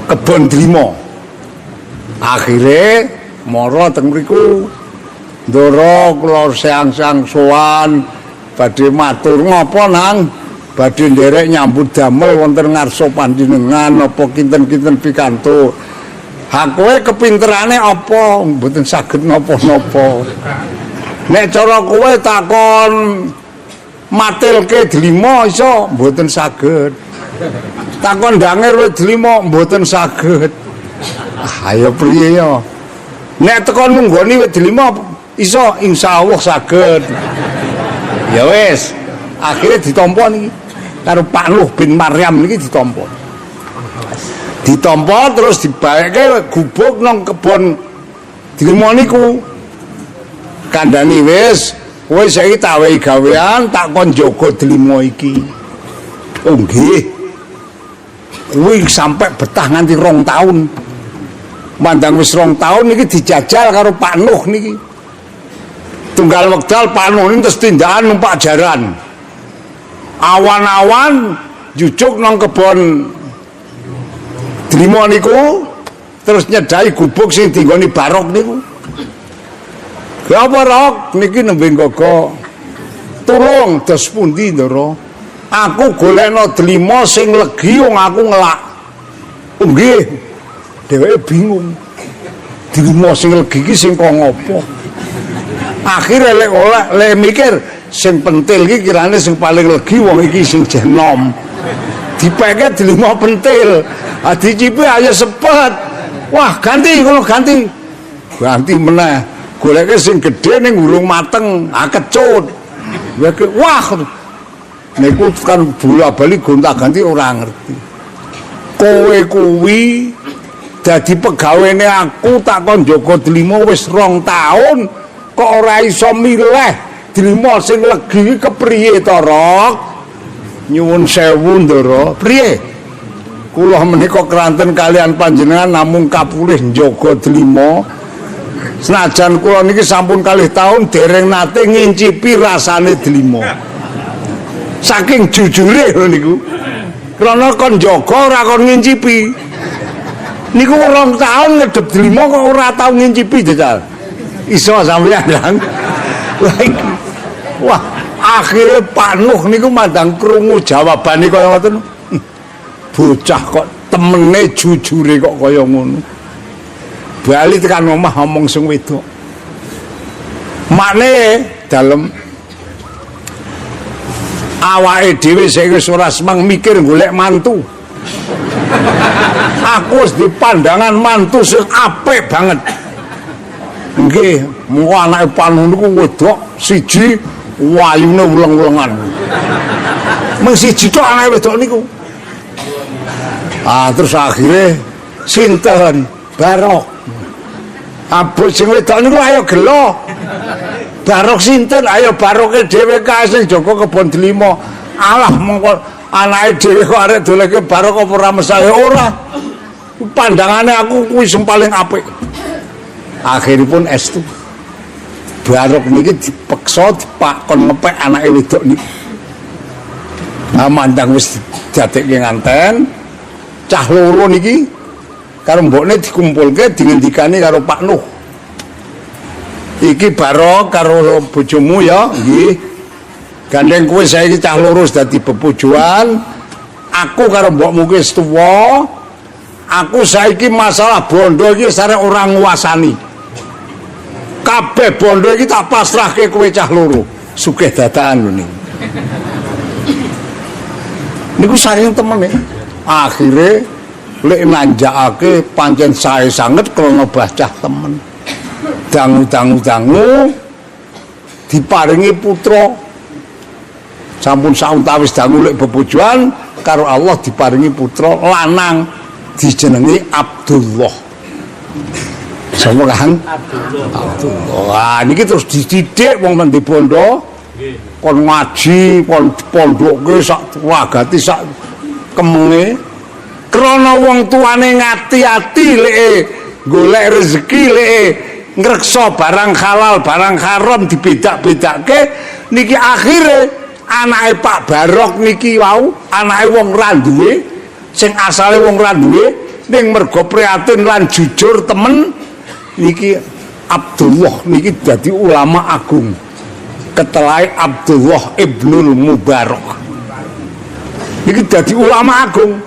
Kebon delima. Akhire mara teng mriku ndara kula seang-seang sowan badhe matur ngapa nang badhe nderek nyambut damel wonten ngarsa panjenengan apa kinten-kinten pikantuk. Ha kowe kepinterane apa mboten saged napa-napa. Nek cara kowe takon matilke delima iso mboten saged. Takon ndangir wit delima mboten saged. Ayo priye ya. Nek tekon munggoni wit delima iso insyaallah saged. Ya wis, akhirnya ditampa niki karo Pak Nuh bin Maryam niki ditampa. Ditampa terus dibaeke gubuk nang kebon delima niku. Kandhani wis, kowe saiki tak wehi gawean tak kon jaga delima iki. Oh nggih. Kuwi sampai betah nganti 2 tahun. Mandang wis 2 tahun niki dijajal karo Pak Nuh niki. Tunggal wekdal Pak Nuh ini terus tindakan numpak jaran. Awan-awan jujuk nang kebon delima niku terus nyedai gubuk sing dinggoni barok niku. Ya apa rok niki nembe nggogo. Tulung dos pundi ndara? Aku golekno delima sing legi wong aku ngelak. Nggih. Dheweke bingung. Delima sing legi iki sing kok ngopo? Akhire lek mikir sing pentil iki kirane sing paling legi wong iki sing jenom. Dipeke delima pentil. Dicipi ayo sepet. Wah, ganti ngono ganti. Ganti meneh. Goleke sing gedhe ning urung mateng, kecut. Wah. Niku kan bola-bali gonta-ganti ora ngerti. Kowe kuwi dadi pegawene aku tak kon jaga delima wis 2 tahun kok ora iso milih delima sing legi kepriye to, Rok? Nyuwun sewu, Ndara. Priye? Kula menika kranten kalian panjenengan namung kapulih njaga delima. Senajan kula niki sampun 2 tahun dereng nate ngincipi rasane delima. Saking jujure niku. Krana kon jaga ora kon ngincipi. Niku 2 tahun ngedep delima kok ora tau ngincipi jajal. Iso sampeyan kan. Wah, akhirnya Pak Nuh niku mandang krungu jawabane kaya ngoten. Bocah kok temene jujure kok kaya ngono. Bali tekan omah ngomong sing wedok. Makne dalem awake dhewe sing wis ora semang mikir golek mantu. Aku wis dipandangan mantu sing apik banget. Nggih, mengko anake Pak Nuh niku wedok siji wayune uleng-ulengan. Mung siji tok anake wedok niku. Terus akhirnya sinten Barok. Abot sing wedok niku ayo gelo. Barok sinten? Ayo Baroke dhewe kae sing jaga kebon delima. Alah mengko anake dhewe kok arek doleke Barok apa ora mesake ora. Pandangane aku kuwi sing paling apik. Akhiripun estu. Barok niki dipeksa dipakon ngepek anake wedok niki. Mandang wis dadekke nganten cah loro niki karo mbokne dikumpulke dingendikani karo Pak Nuh. Iki Barok karo bojomu ya, nggih. Gandeng kowe saiki cah loro dadi bepujuan. Aku karo mbokmu wis tuwa. Aku saiki masalah bondo iki sarek ora nguasani. Kabeh bondo iki tak pasrahke kowe cah loro. Sugih dadakan lho niku. Niku saking temene. Akhire lek nanjakake pancen sae sanget krana bacah temen. Dangu diparingi putra. Sampun sauntawis dangu lek bebujuan karo Allah diparingi putra lanang dijenengi Abdullah. Sapa Kang? Abdullah. Wah, niki terus dididik wong nang bondo. Kon ngaji, kon pondoke sak wagati sak kemenge. Krana wong tuane ngati-ati leke golek rezeki leke ngreksa barang halal, barang haram dibedak-bedake niki akhire anake Pak Barok niki wau, anake wong ra duwe sing asale wong ra duwe ning mergo prihatin lan jujur temen niki Abdullah niki dadi ulama agung. Ketelahe Abdullah Ibnul Mubarak. Niki dadi ulama agung.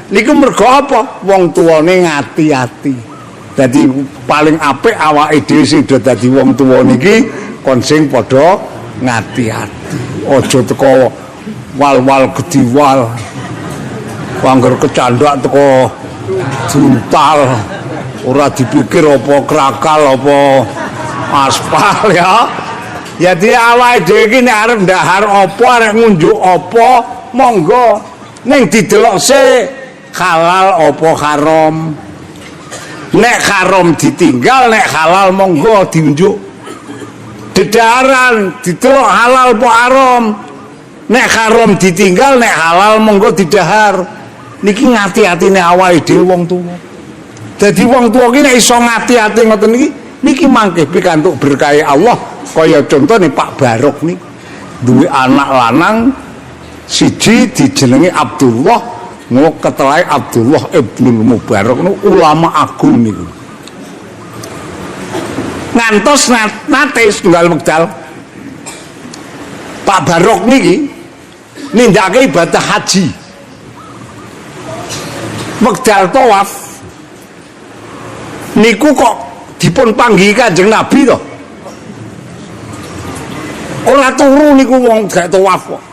Niku mergo apa? Wong tuane ngati-ati. Dadi paling apik awake dhewe sing do dadi wong tuwa niki kon sing padha ngati-ati. Aja teko wal-wal gediwal. Angger kecandak teko juntal. Ora dipikir apa krakal apa aspal ya. Jadi awake dhewe iki nek arep ndahar apa arep ngunjuk apa monggo ning didelok sik halal apa haram. Nek haram ditinggal, nek halal monggo diunjuk. Dedaran didelok halal apa haram. Nek haram ditinggal, nek halal monggo didahar. Niki ngati-atine awake dhewe wong tuwa. Dadi wong tuwa iki nek iso ngati-ati ngoten niki mangke pikantuk berkah Allah. Kaya contohnya Pak Barok nih duwe anak lanang siji dijenengi Abdullah ngok ketelahe Abdullah Ibnul Mubarak niku ulama agung niku ngantos nate setunggal wekdal Pak Barok niki nindakake ibadah haji wekdal tawaf niku kok dipun panggihi Kanjeng Nabi to. Ora turu niku wong gak tawaf kok.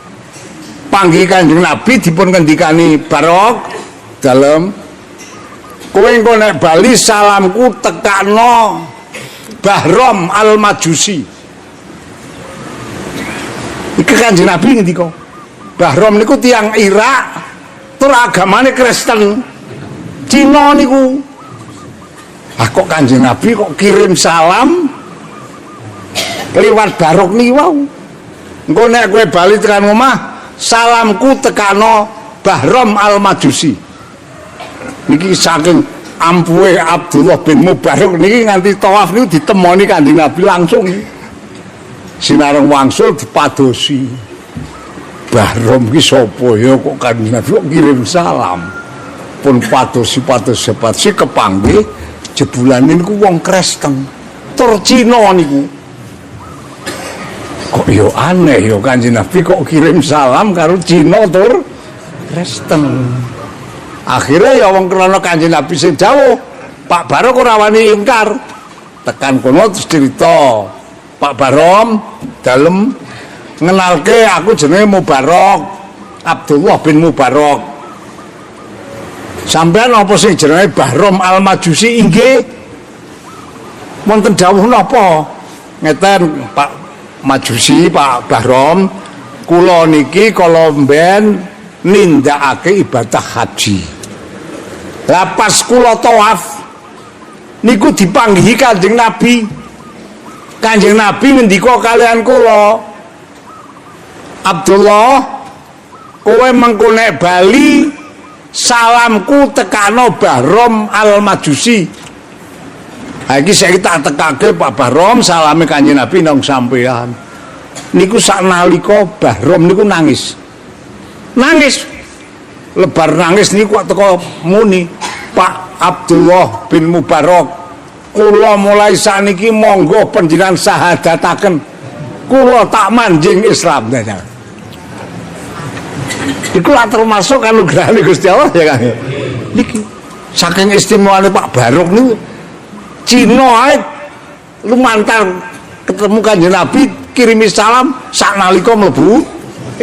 Panggih Kanjeng Nabi dipun ngendikani Barok dalem kowe engko nek bali salamku tekakno Bahrom Al-Majusi. Iki Kanjeng Nabi ngendika. Bahrom niku tiyang Irak tur agamane Kristen. Cina niku. Ah kok Kanjeng Nabi kok kirim salam liwat Barok niki wau. Engko nek kowe bali tekan omah, salamku tekano Bahrom Al-Majusi. Niki saking ampuhe Abdullah bin Mubarak niki nganti tawaf niku ditemoni Kanjeng Nabi langsung. Sinareng wangsul dipadosi. Bahrom ki sapa ya kok Kanjeng Nabi kok kirim salam. Pun padosi kepanggih jebulane niku wong Kristen. Tur Cina niku. Kok yo aneh yo Kanjeng Nabi kok kirim salam karo Cina tur Kristen. Akhirnya ya wong krana Kanjeng Nabi sing dawuh, Pak Barok ora wani ingkar. Tekan kono terus cerita, Pak Barom dalem ngenalke aku jenenge Mubarak, Abdullah bin Mubarak. Sampeyan apa sing jenenge Bahrom Al-Majusi inggih? Wonten dawuh napa? Ngeten Pak Majusi, Pak Bahrom, kula niki kala mben nindakake ibadah haji. Lah pas kula tawaf niku dipanggihi Kanjeng Nabi. Kanjeng Nabi ngendika kalian kula, Abdullah, kowe mengko nek bali salamku tekano Bahrom Al-Majusi. Iki saiki tak tekake Pak Bahrom salame Kanjeng Nabi nang sampean. Niku saknalika Bahrom niku nangis. Nangis. Lebar nangis niku kok teko muni, Pak Abdullah bin Mubarak, kula mulai sakniki monggo panjenengan sahadataken kula tak manjing Islam. Iku termasuk anugerahane Gusti Allah ya Kang. Niki saking istimewane Pak Barok niku Cina ae lumantar ketemu Kanjeng Nabi kirimi salam saknalika mlebu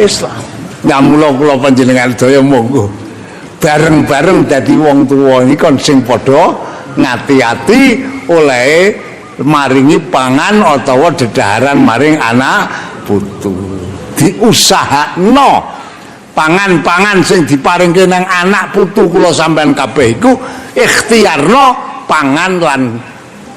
Islam. Nah mula kula panjenengan daya monggo bareng-bareng dadi wong tuwa iki kon sing padha ngati-ati oleh maringi pangan utawa dedaharan maring anak putu. Diusahakno pangan-pangan sing diparingke nang anak putu kula sampean kabeh iku ikhtiarno pangan lan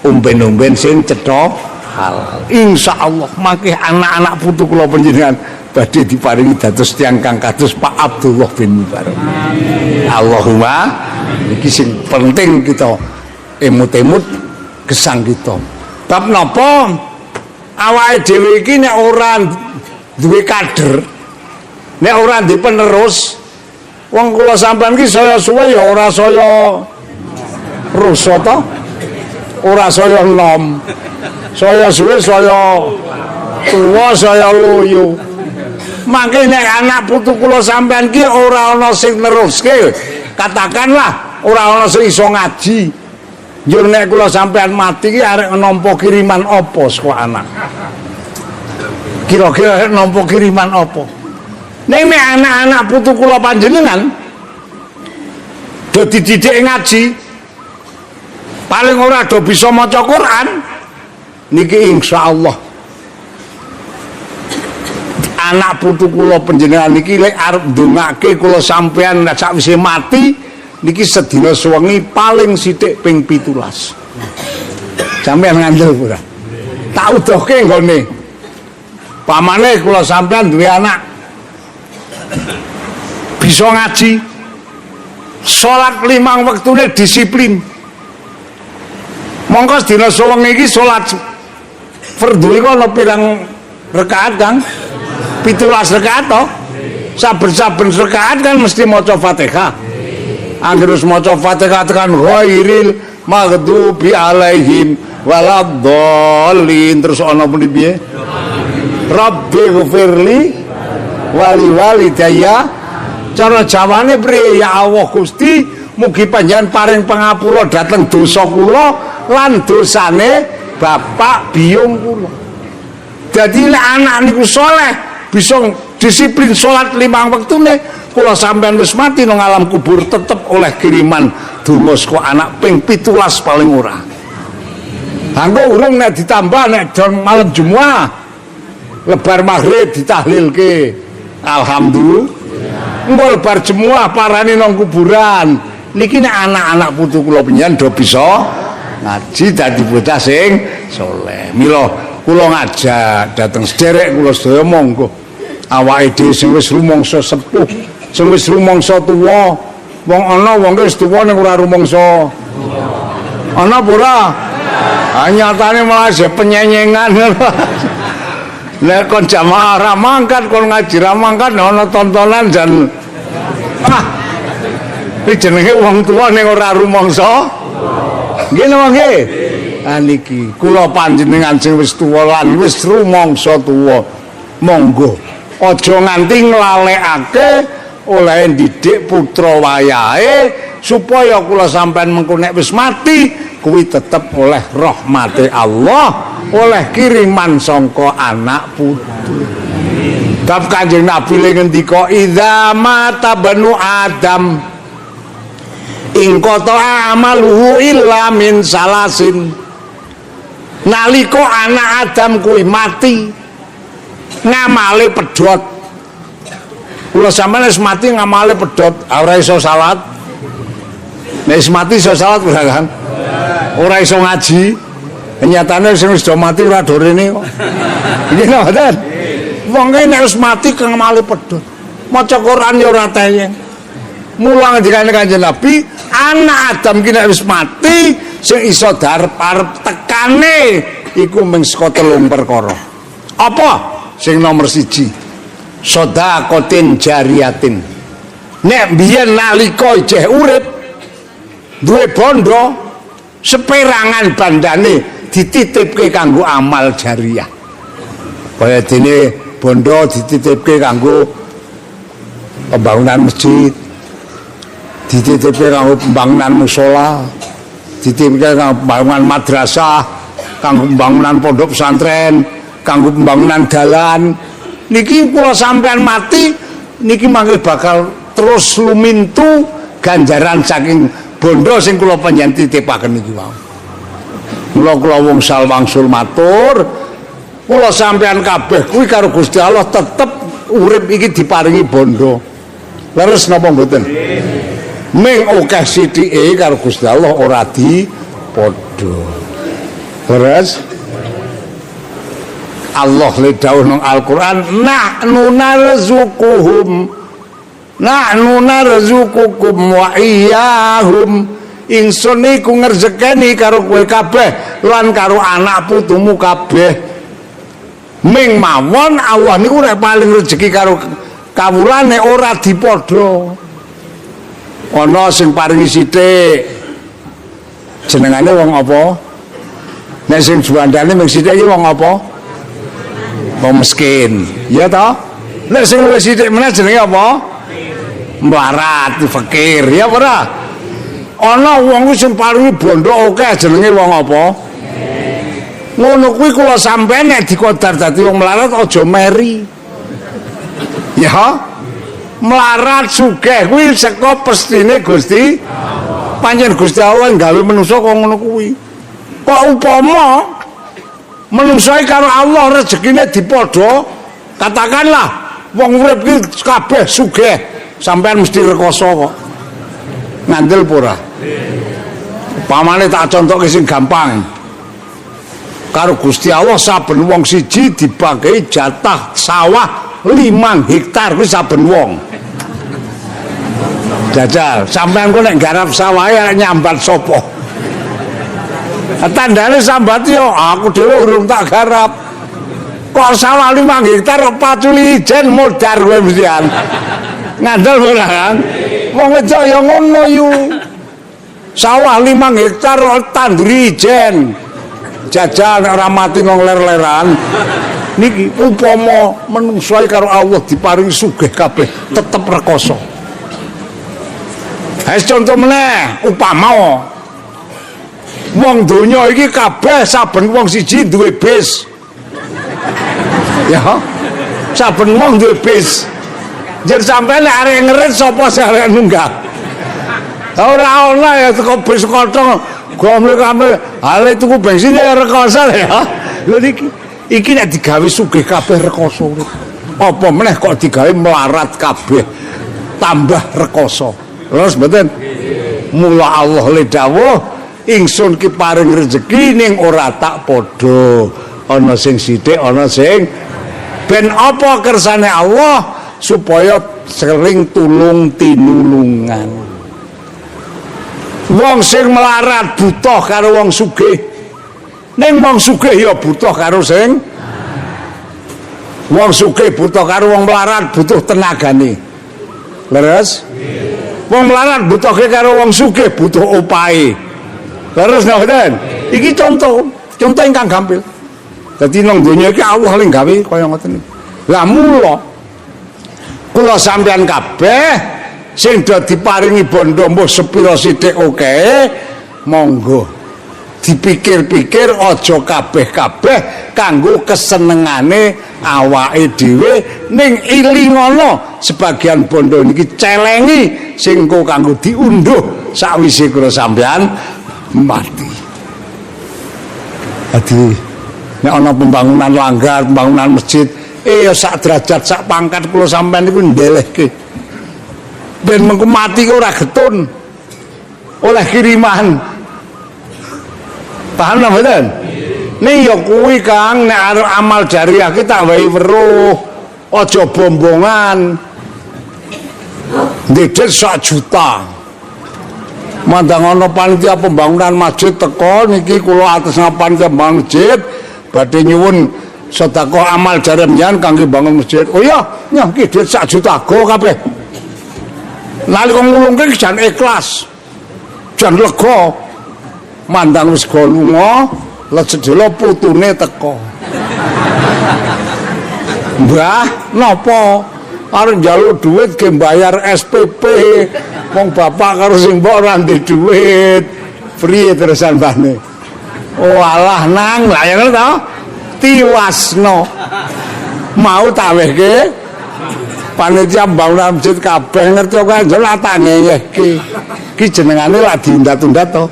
umben-umben sing cetha halal. Insyaallah mangke anak-anak putu kula panjenengan badhe diparingi dados tiyang kang kados Pak Abdullah bin Mubarak. Allahumma iki sing penting kita emut-emut gesang kita. Bab napa awake dhewe iki nek ora duwe kader, nek ora duwe penerus, wong kula sampean iki saya suwe ya ora saya rusak to. Ora saya nom. Saya suwe saya tuwa saya loyo. Mangke nek anak putu kula sampean ki ora ana sing neruske, katakanlah ora ana sing iso ngaji. Njur nek kula sampean mati ki arek nampa kiriman apa saka anak? Kira-kira nampa kiriman apa? Nek anak-anak putu kula panjenengan do dididik ngaji, paling ora do bisa maca Quran, niki insyaallah anak putu kula panjenengan niki lek arep ndongake kula sampean sakwise mati niki sedina sewengi paling sithik ping 17. Sampeyan ngandel ora? Tak udohke nggone. Pamane kula sampean duwe anak bisa ngaji, salat 5 wektune disiplin. Monggo sedina sewengi iki salat fardhu iku ana pirang rakaat, Kang? 17 rakaat toh. Saben-saben rakaat kan mesti maca Fatihah. Angger wis maca Fatihah tekan ghairil maghdubi alaihim waladdallin terus ana pundi piye? Rabbi ghfirli wali walidayya. Cara jawane priye? Ya Allah Gusti, mugi panjenengan paring pangapura dhateng dosa kula lan dosane bapak biyung kula. Dadi nek anak niku saleh bisa disiplin salat 5 wektune, kula sampean wis mati nang alam kubur tetep oleh kiriman donga saka anak ping 17 paling ora. Anggo urung nek ditambah nek malam Jumat lebar maghrib ditahlilke. Alhamdulillah. Engko lebar Jumat parane nang kuburan. Niki nek anak-anak putu kula panjenengan do bisa ngaji dadi bocah sing saleh. Mila kula ngajak dateng sederek kula sedaya monggo awake dhewe sing wis rumangsa sepuh, sing wis rumangsa tuwa. Wong ana wong wis tuwa ning ora rumangsa. Ana apa ora? Nyatane malah penyenyengan. Nek kon jamaah ra mangkat, kon ngaji ra mangkat ana tontonan jan iki jenenge wong tuwa ning ora rumangsa. Nggih napa nggih? Niki kula panjenengan sing wis tuwa lan wis rumangsa tuwa, monggo aja nganti nglalekake oleh didik putra wayahe supaya kula sampean mengko nek wis mati kuwi tetep oleh rahmate Allah, oleh kiriman sangka anak putu. Bab Kanjeng Nabi le ngendika idza mata banu Adam ing qata amaluhu illa min salasin. Nalika anak Adam kuwi mati ngamale pedhot. Kula sampeyan wis mati ngamale pedhot, ora iso salat. Nek wis mati iso salat ora, Kang? Ora iso ngaji. Nyatane sing wis do mati ora do rene kok. Nggih ngoten. Wong nek wis mati ngamale pedhot. Maca Quran ya ora teyeng. Mula ngendikane Kanjeng Nabi, anak Adam ki nek wis mati sing iso arep tekane iku mung saka 3 perkara. Apa? Sing nomor 1 sedaqatin jariyatin. Nek biyen nalika isih urip duwe bondo seperangan bandane dititipke kanggo amal jariyah. Kaya dene bondo dititipke kanggo pembangunan masjid, dititipke kanggo pembangunan musala, dititipke kanggo pembangunan madrasah, kanggo pembangunan pondok pesantren, kanggo pembangunan dalan. Niki kula sampean mati niki mangke bakal terus lumintu ganjaran saking bondo sing kula panjenengan titipaken niki wau. Mula kula wungsul wangsul matur, kula sampean kabeh kuwi karo Gusti Allah tetep urip iki diparingi bondo. Leres napa mboten? Ming akeh sithike karo Gusti Allah ora dipadha. Terus Allah le dawuh nang Al-Qur'an nahnu narzuqukum wa iyyahum ingsun iku ngrezekeni karo kowe kabeh lan karo anak putumu kabeh ming mawon Allah niku nek paling rezeki karo kawulane ora dipadha ana sing paringi sithik jenengane wong apa nek sing juandane mung sithik iki wong apa wong miskin ya toh nek sing luwih sithik meneh jenenge apa melarat fakir ya ora ana wong sing paringi bondo akeh jenenge wong apa ngono kuwi kula sampeyan nek dikodar dadi wong melarat aja meri ya melarat sugih kuwi saka pestine Gusti pancen Gusti Allah gawe manusa kok ngono kuwi kok upama manusa karo Allah rezekine dipadha katakanlah wong urip ki kabeh sugih sampean mesti rekoso kok ngandel pura pamane tak contohke sing gampang karo Gusti Allah saben wong siji dibagi jatah sawah 5 hektar kuwi saben wong jajal sampean kok nek garap sawah ya nyambat sapa tandane sambat yo aku dhewe urung tak garap kok sawah 5 hektar paculi ijen modar kowe mestian ngandel ora kan wong wedok ya ngono yu sawah 5 hektar tanduri ijen jajal nek ora mati nang ler-leran niki upama menungso karo Allah diparingi sugih kabeh tetep rekoso wis contoh meneh upama wong donya iki kabeh saben wong siji duwe bis ya saben wong duwe bis jar sampeyan nek arek ngerit sapa sing arek munggah ora ana ya teko bis kothong gomle-gamle ale tuku bensin ya rekoso ya lho iki nek digawe sugih kabeh rekoso apa meneh kok digawe melarat kabeh tambah rekoso terus mboten mula Allah le dawuh ingsun ki paring rezeki ning ora tak padha ana sing sithik ana sing ben apa kersane Allah supaya sering tulung tinulungan wong sing melarat butuh karo wong sugih ning wong sugih ya butuh karo sing wong sugih butuh karo wong melarat butuh tenagane leres wong melarat butuh karo wong sugih butuh opahe leres ngoten iki contoh ingkang gampil dadi nang donya iki Allah ling gawe kaya ngoten lah mula kula sampeyan kabeh sing do diparingi bondo mbuh sepira sithik oke monggo dipikir-pikir aja kabeh-kabeh kanggo kesenengane awake dhewe ning ilingono sebagian bondo niki celengi sing kanggo diunduh sakwise kula sampeyan mati. Dadi nek ana pembangunan langgar, pembangunan masjid, ya sak derajat, sak pangkat kula sampeyan niku ndelehke. Ben mengko mati ora getun. Oleh kiriman. Paham napa mboten? Ning ya kuwi Kang nek arep amal jariah ki tak wae weruh, aja bombongan. Ndedit 1 juta. Mandang ana panitia pembangunan masjid teko niki kula atas panitia masjid badhe nyuwun sedekah amal jariah njen kangge bangun masjid. Oh iya, nyah iki dhuwit 1 juta go kabeh. Nalika ngulungke jan ikhlas. Jan lega. Mandang wis go lunga, lecedelo putune teko. Mbah, napa? Arep njaluk dhuwit ge bayar SPP. Wong bapak karo sing mbok ora ndek dhuwit. Priye terusan mbahne? Oh alah nang, lah ya to. Tiwasno. Mau tak wehke panitia bangunan masjid kabeh ngerti kok njaluk tak ngeyehke. Ki jenengane lak diundat-undat to.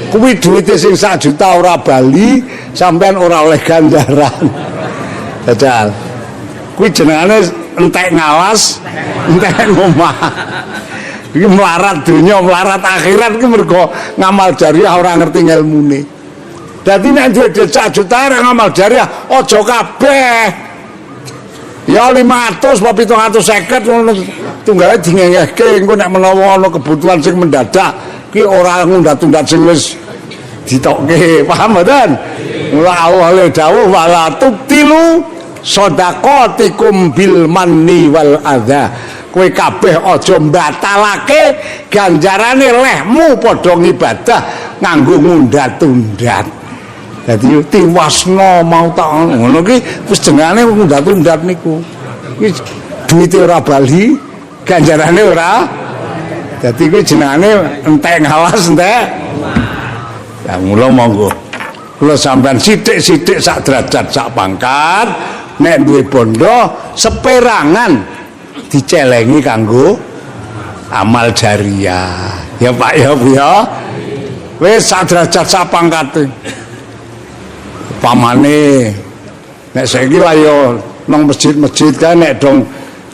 Kuwi duwite sing 1 juta ora bali, sampean ora oleh ganjaran. Jajal. Kuwi jenengane entek ngawas, entek ngomah. Iki melarat dunya, melarat akhirat iki mergo ngamal jariah ora ngerti ilmune. Dadi nek duwe dhuwit 1 juta ngamal jariah aja kabeh. Ya 500 apa 750 ngono tunggale dingengke engko nek menawa ana kebutuhan sing mendadak ki ora ngundat-undat sing wis ditokke. Paham mboten? Mula Allah dawuh wala tubtilu shadaqatikum bil manni wal adza. Kowe kabeh aja mbatalake ganjarane lehmu padha ngibadah nganggo ngundat-undat. Dadi tiwasno mau tak ngono ki wis jenengane ngundat-undat niku. Iki duwite ora bali, ganjarane ora. Dadi kuwi jenengane entek ngalas entek. Ya mula monggo. Kula sampean sithik-sithik sak derajat sak pangkat, nek duwe bondo seperangan dicelengi kanggo amal jariah. Ya Pak ya Bu ya. Wis sak derajat sak pangkate. Pamane nek saiki lah yo nang masjid-masjid kae nek dong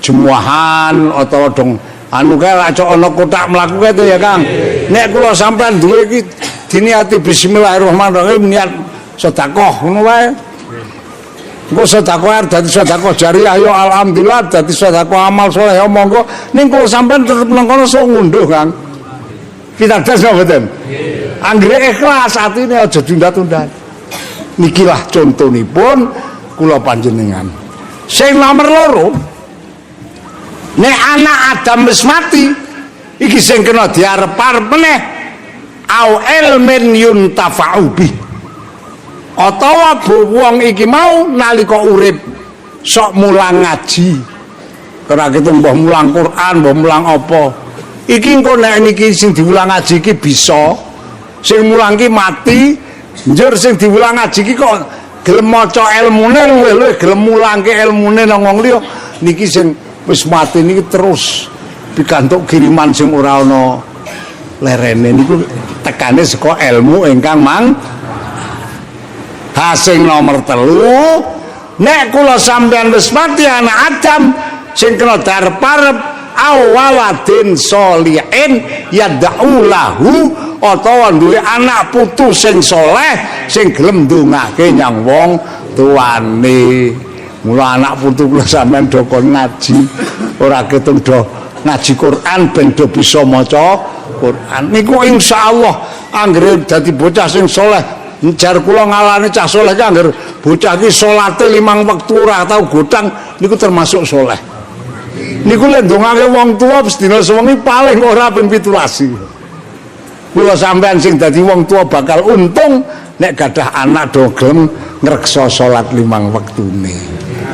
jumuahan utawa dong anu kae lak cok ana kotak mlaku kae to ya Kang. Nek kula sampean duwe iki diniati bismillahirrahmanirrahim niat sedekah ngono wae. Engko sedekah dadi sedekah jariah yo alhamdulillah dadi sedekah amal saleh yo monggo ning kula sampean tetep nang kono sok ngunduh Kang. Pitados mboten? Anggere ikhlas atine aja tunda-tunda. Nikilah contonipun kula panjenengan. Sing nomor 2 nek anak Adam wis mati iki sing kena diarep-arep meneh au ilmin yuntafa'u bi. Atawa wong iki mau nalika urip sok mulang ngaji. Ora ketu mbah mulang Quran, mbah mulang apa. Iki engko nek niki sing diulang ngaji iki bisa. Sing mulang ki mati, njur sing diulang ngaji iki kok gelem maca ilmune luwih gelem mulangke ilmune nang wong liya. Niki sing wis mati niki terus pikantuk kiriman sing ora ana lerene niku tekane saka ilmu ingkang mang. Sing nomor 3 nek kula sampean wis mati anak Adam sing kena darep-arep awaladin sholihin yad'u lahu utawa duwe anak putu sing saleh sing gelem ndongake nyang wong tuane. Mula anak putu kula sampean do kon ngaji ora ketung do ngaji Quran ben do bisa maca Quran niku insyaallah anggere dadi bocah sing saleh. Jar kula ngalane cah saleh ki anggere bocah ki salate 5 wektu ora tau godang niku termasuk saleh. Niku lek ndongake wong tua sedina sewengi paling ora ping 17. Kula sampean sing dadi wong tua bakal untung nek gadah anak do gelem ngreksa salat 5 wektune.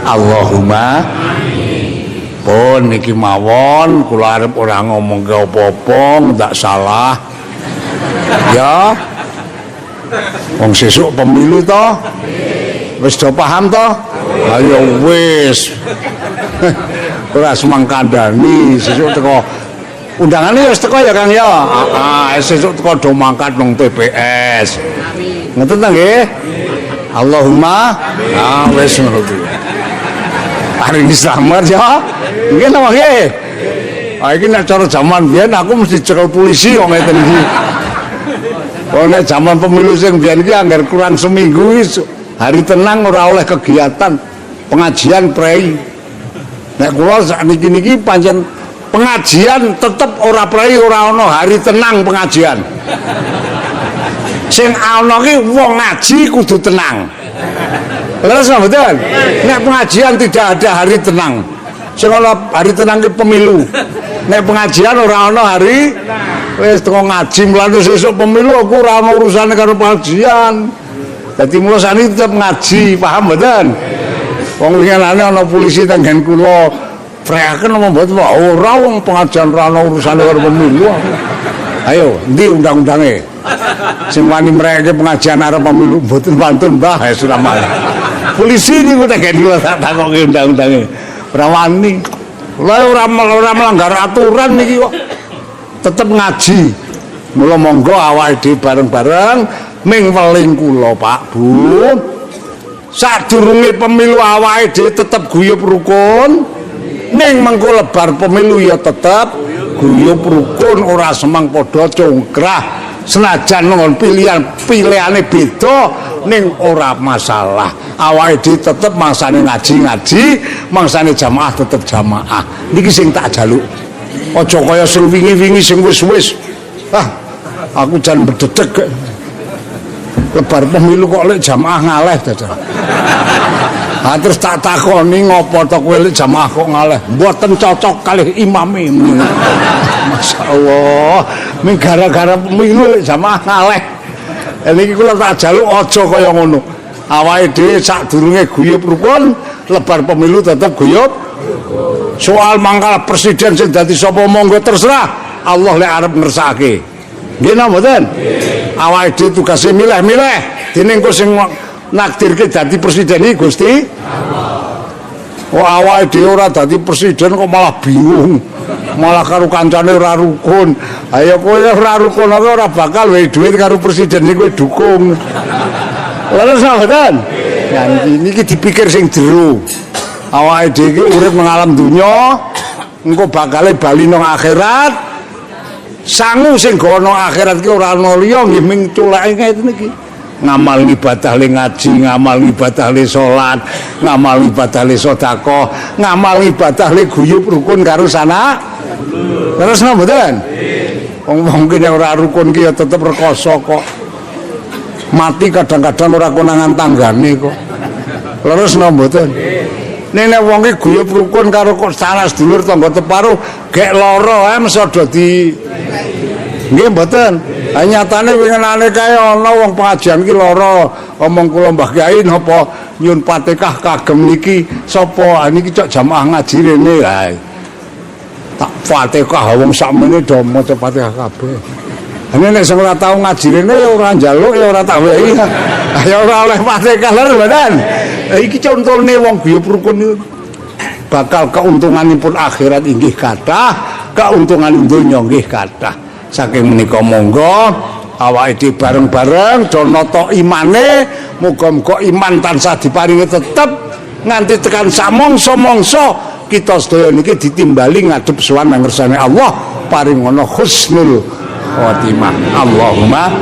Allahumma amin. Pun niki mawon kula arep ora ngomongke apa-apa ndak salah. Ya. Wong sesuk pemilu to? Wis do paham to? Ayo wis. Ora semang kandhani sesuk teko undangane wis teko ya Kang ya. Sesuk teko do mangkat nang TPS. Amin. Ngoten ta nggih? Allahumma amin. Wis ngono kuwi. Hari ini selamat ya. Nggih napa nggih? Iki nek cara jaman biyen aku mesti cekel polisi kok ngeten iki. Oh nek zaman pemilu sing biyen iki anggar kurang seminggu hari tenang ora oleh kegiatan pengajian prei. Nek kula sakniki niki pancen pengajian tetep ora prei ora ana hari tenang pengajian. Sing ana ki wong ngaji kudu tenang. Leres mboten? Nek pengajian tidak ada hari tenang. Sing ana hari tenang ki pemilu. Nek pengajian ora ana hari wis teko ngaji mlaku sesuk pemilu aku ora ana urusane karo pengajian. Dadi mula sakniki tetep ngaji, paham mboten? Wong liyane ana polisi tenggen kula preken apa mboten ora wong pengajian ora ana urusane karo pemilu. Ayo, ndi undang-undange? Sing wani mreke pengajian arep pemilu mboten pantun Mbah ya Surabaya. Polisi niku tenggen kula tak takoki undang-undange. Ora wani. Lah ora melanggar aturan niki kok. Tetep ngaji. Mula monggo awake dhewe bareng-bareng ming weling kula Pak Bu. Sadurunge pemilu awake dhewe tetep guyub rukun. Ning mengko lebar pemilu ya tetep guyub rukun ora semang padha congkrah. Senajan ngon pilihane beda ning ora masalah. Awake dhewe tetep mangsane ngaji, mangsane jamaah tetep jamaah. Niki sing tak jaluk. Aja kaya sing wingi-wingi sing wis-wis. Aku jan bededeg. Lebar pemilu kok lek jamaah ngaleh dadah. Terus tak takoni ngopo to kowe lek jamaah kok ngaleh? Mboten cocok kalih imame. Masyaallah, ming gara-gara pemilu lek jamaah ngaleh. Niki kula tak jaluk aja kaya ngono. Awake dhewe sadurunge guyub rukun, lebar pemilu tetep guyub. Soal mangkal presiden sing dadi sapa monggo terserah. Allah lek arep ngersakake. Nggih napa mboten? Awake dhewe tugase milih-milih. Dene engko sing nakdirke dadi presiden iki Gusti Allah. Oh awake dhewe ora dadi presiden kok malah bingung. Malah karo kancane ora rukun. Ayo kowe ora rukun ora bakal wehi duit karo presiden iki kowe dukung. Lalu sahabat, ya niki dipikir sing jero. Awake dhewe iki urip nang alam donya, engko bakale bali nang akhirat. Sangu sing gono akhirat ki ora ana liya nggih ming culeke ngeten iki. Ngamal ibadah le ngaji, ngamal ibadah le salat, ngamal ibadah le sedekah, ngamal ibadah le guyub rukun karo sanak. Terus napa mboten? Wong kene ora rukun ki ya tetep rekoso kok. Mati kadang-kadang ora konangan tanggane kok. Terus napa mboten? Nek wong ki guyub rukun karo kok salah sedulur tangga teparuh gek lara mesti dadi nggih mboten. Nyatane winginane kae ana wong pengajian ki lara, omong kula Mbah Kyai napa nyun Fatihah kagem niki sapa? Niki cok jamaah ngaji rene. Ha. Tak Fatihah wong sakmene do maca Fatihah kabeh. Nek sing ora tau ngaji rene ya ora njaluk ya ora tak wehi. Ya ora oleh Fatihah lho mboten. Iki contone wong guyub rukun niku bakal keuntunganipun akhirat inggih kathah, keuntungan donya nggih kathah. Saking menika monggo awake dhewe bareng-bareng do nata imane, muga-muga iman tansah diparingi tetep nganti tekan samangsa-mangsa kita sedaya niki ditimbali ngadhep sowan nang ngersane Allah paring ana husnul khotimah. Allahumma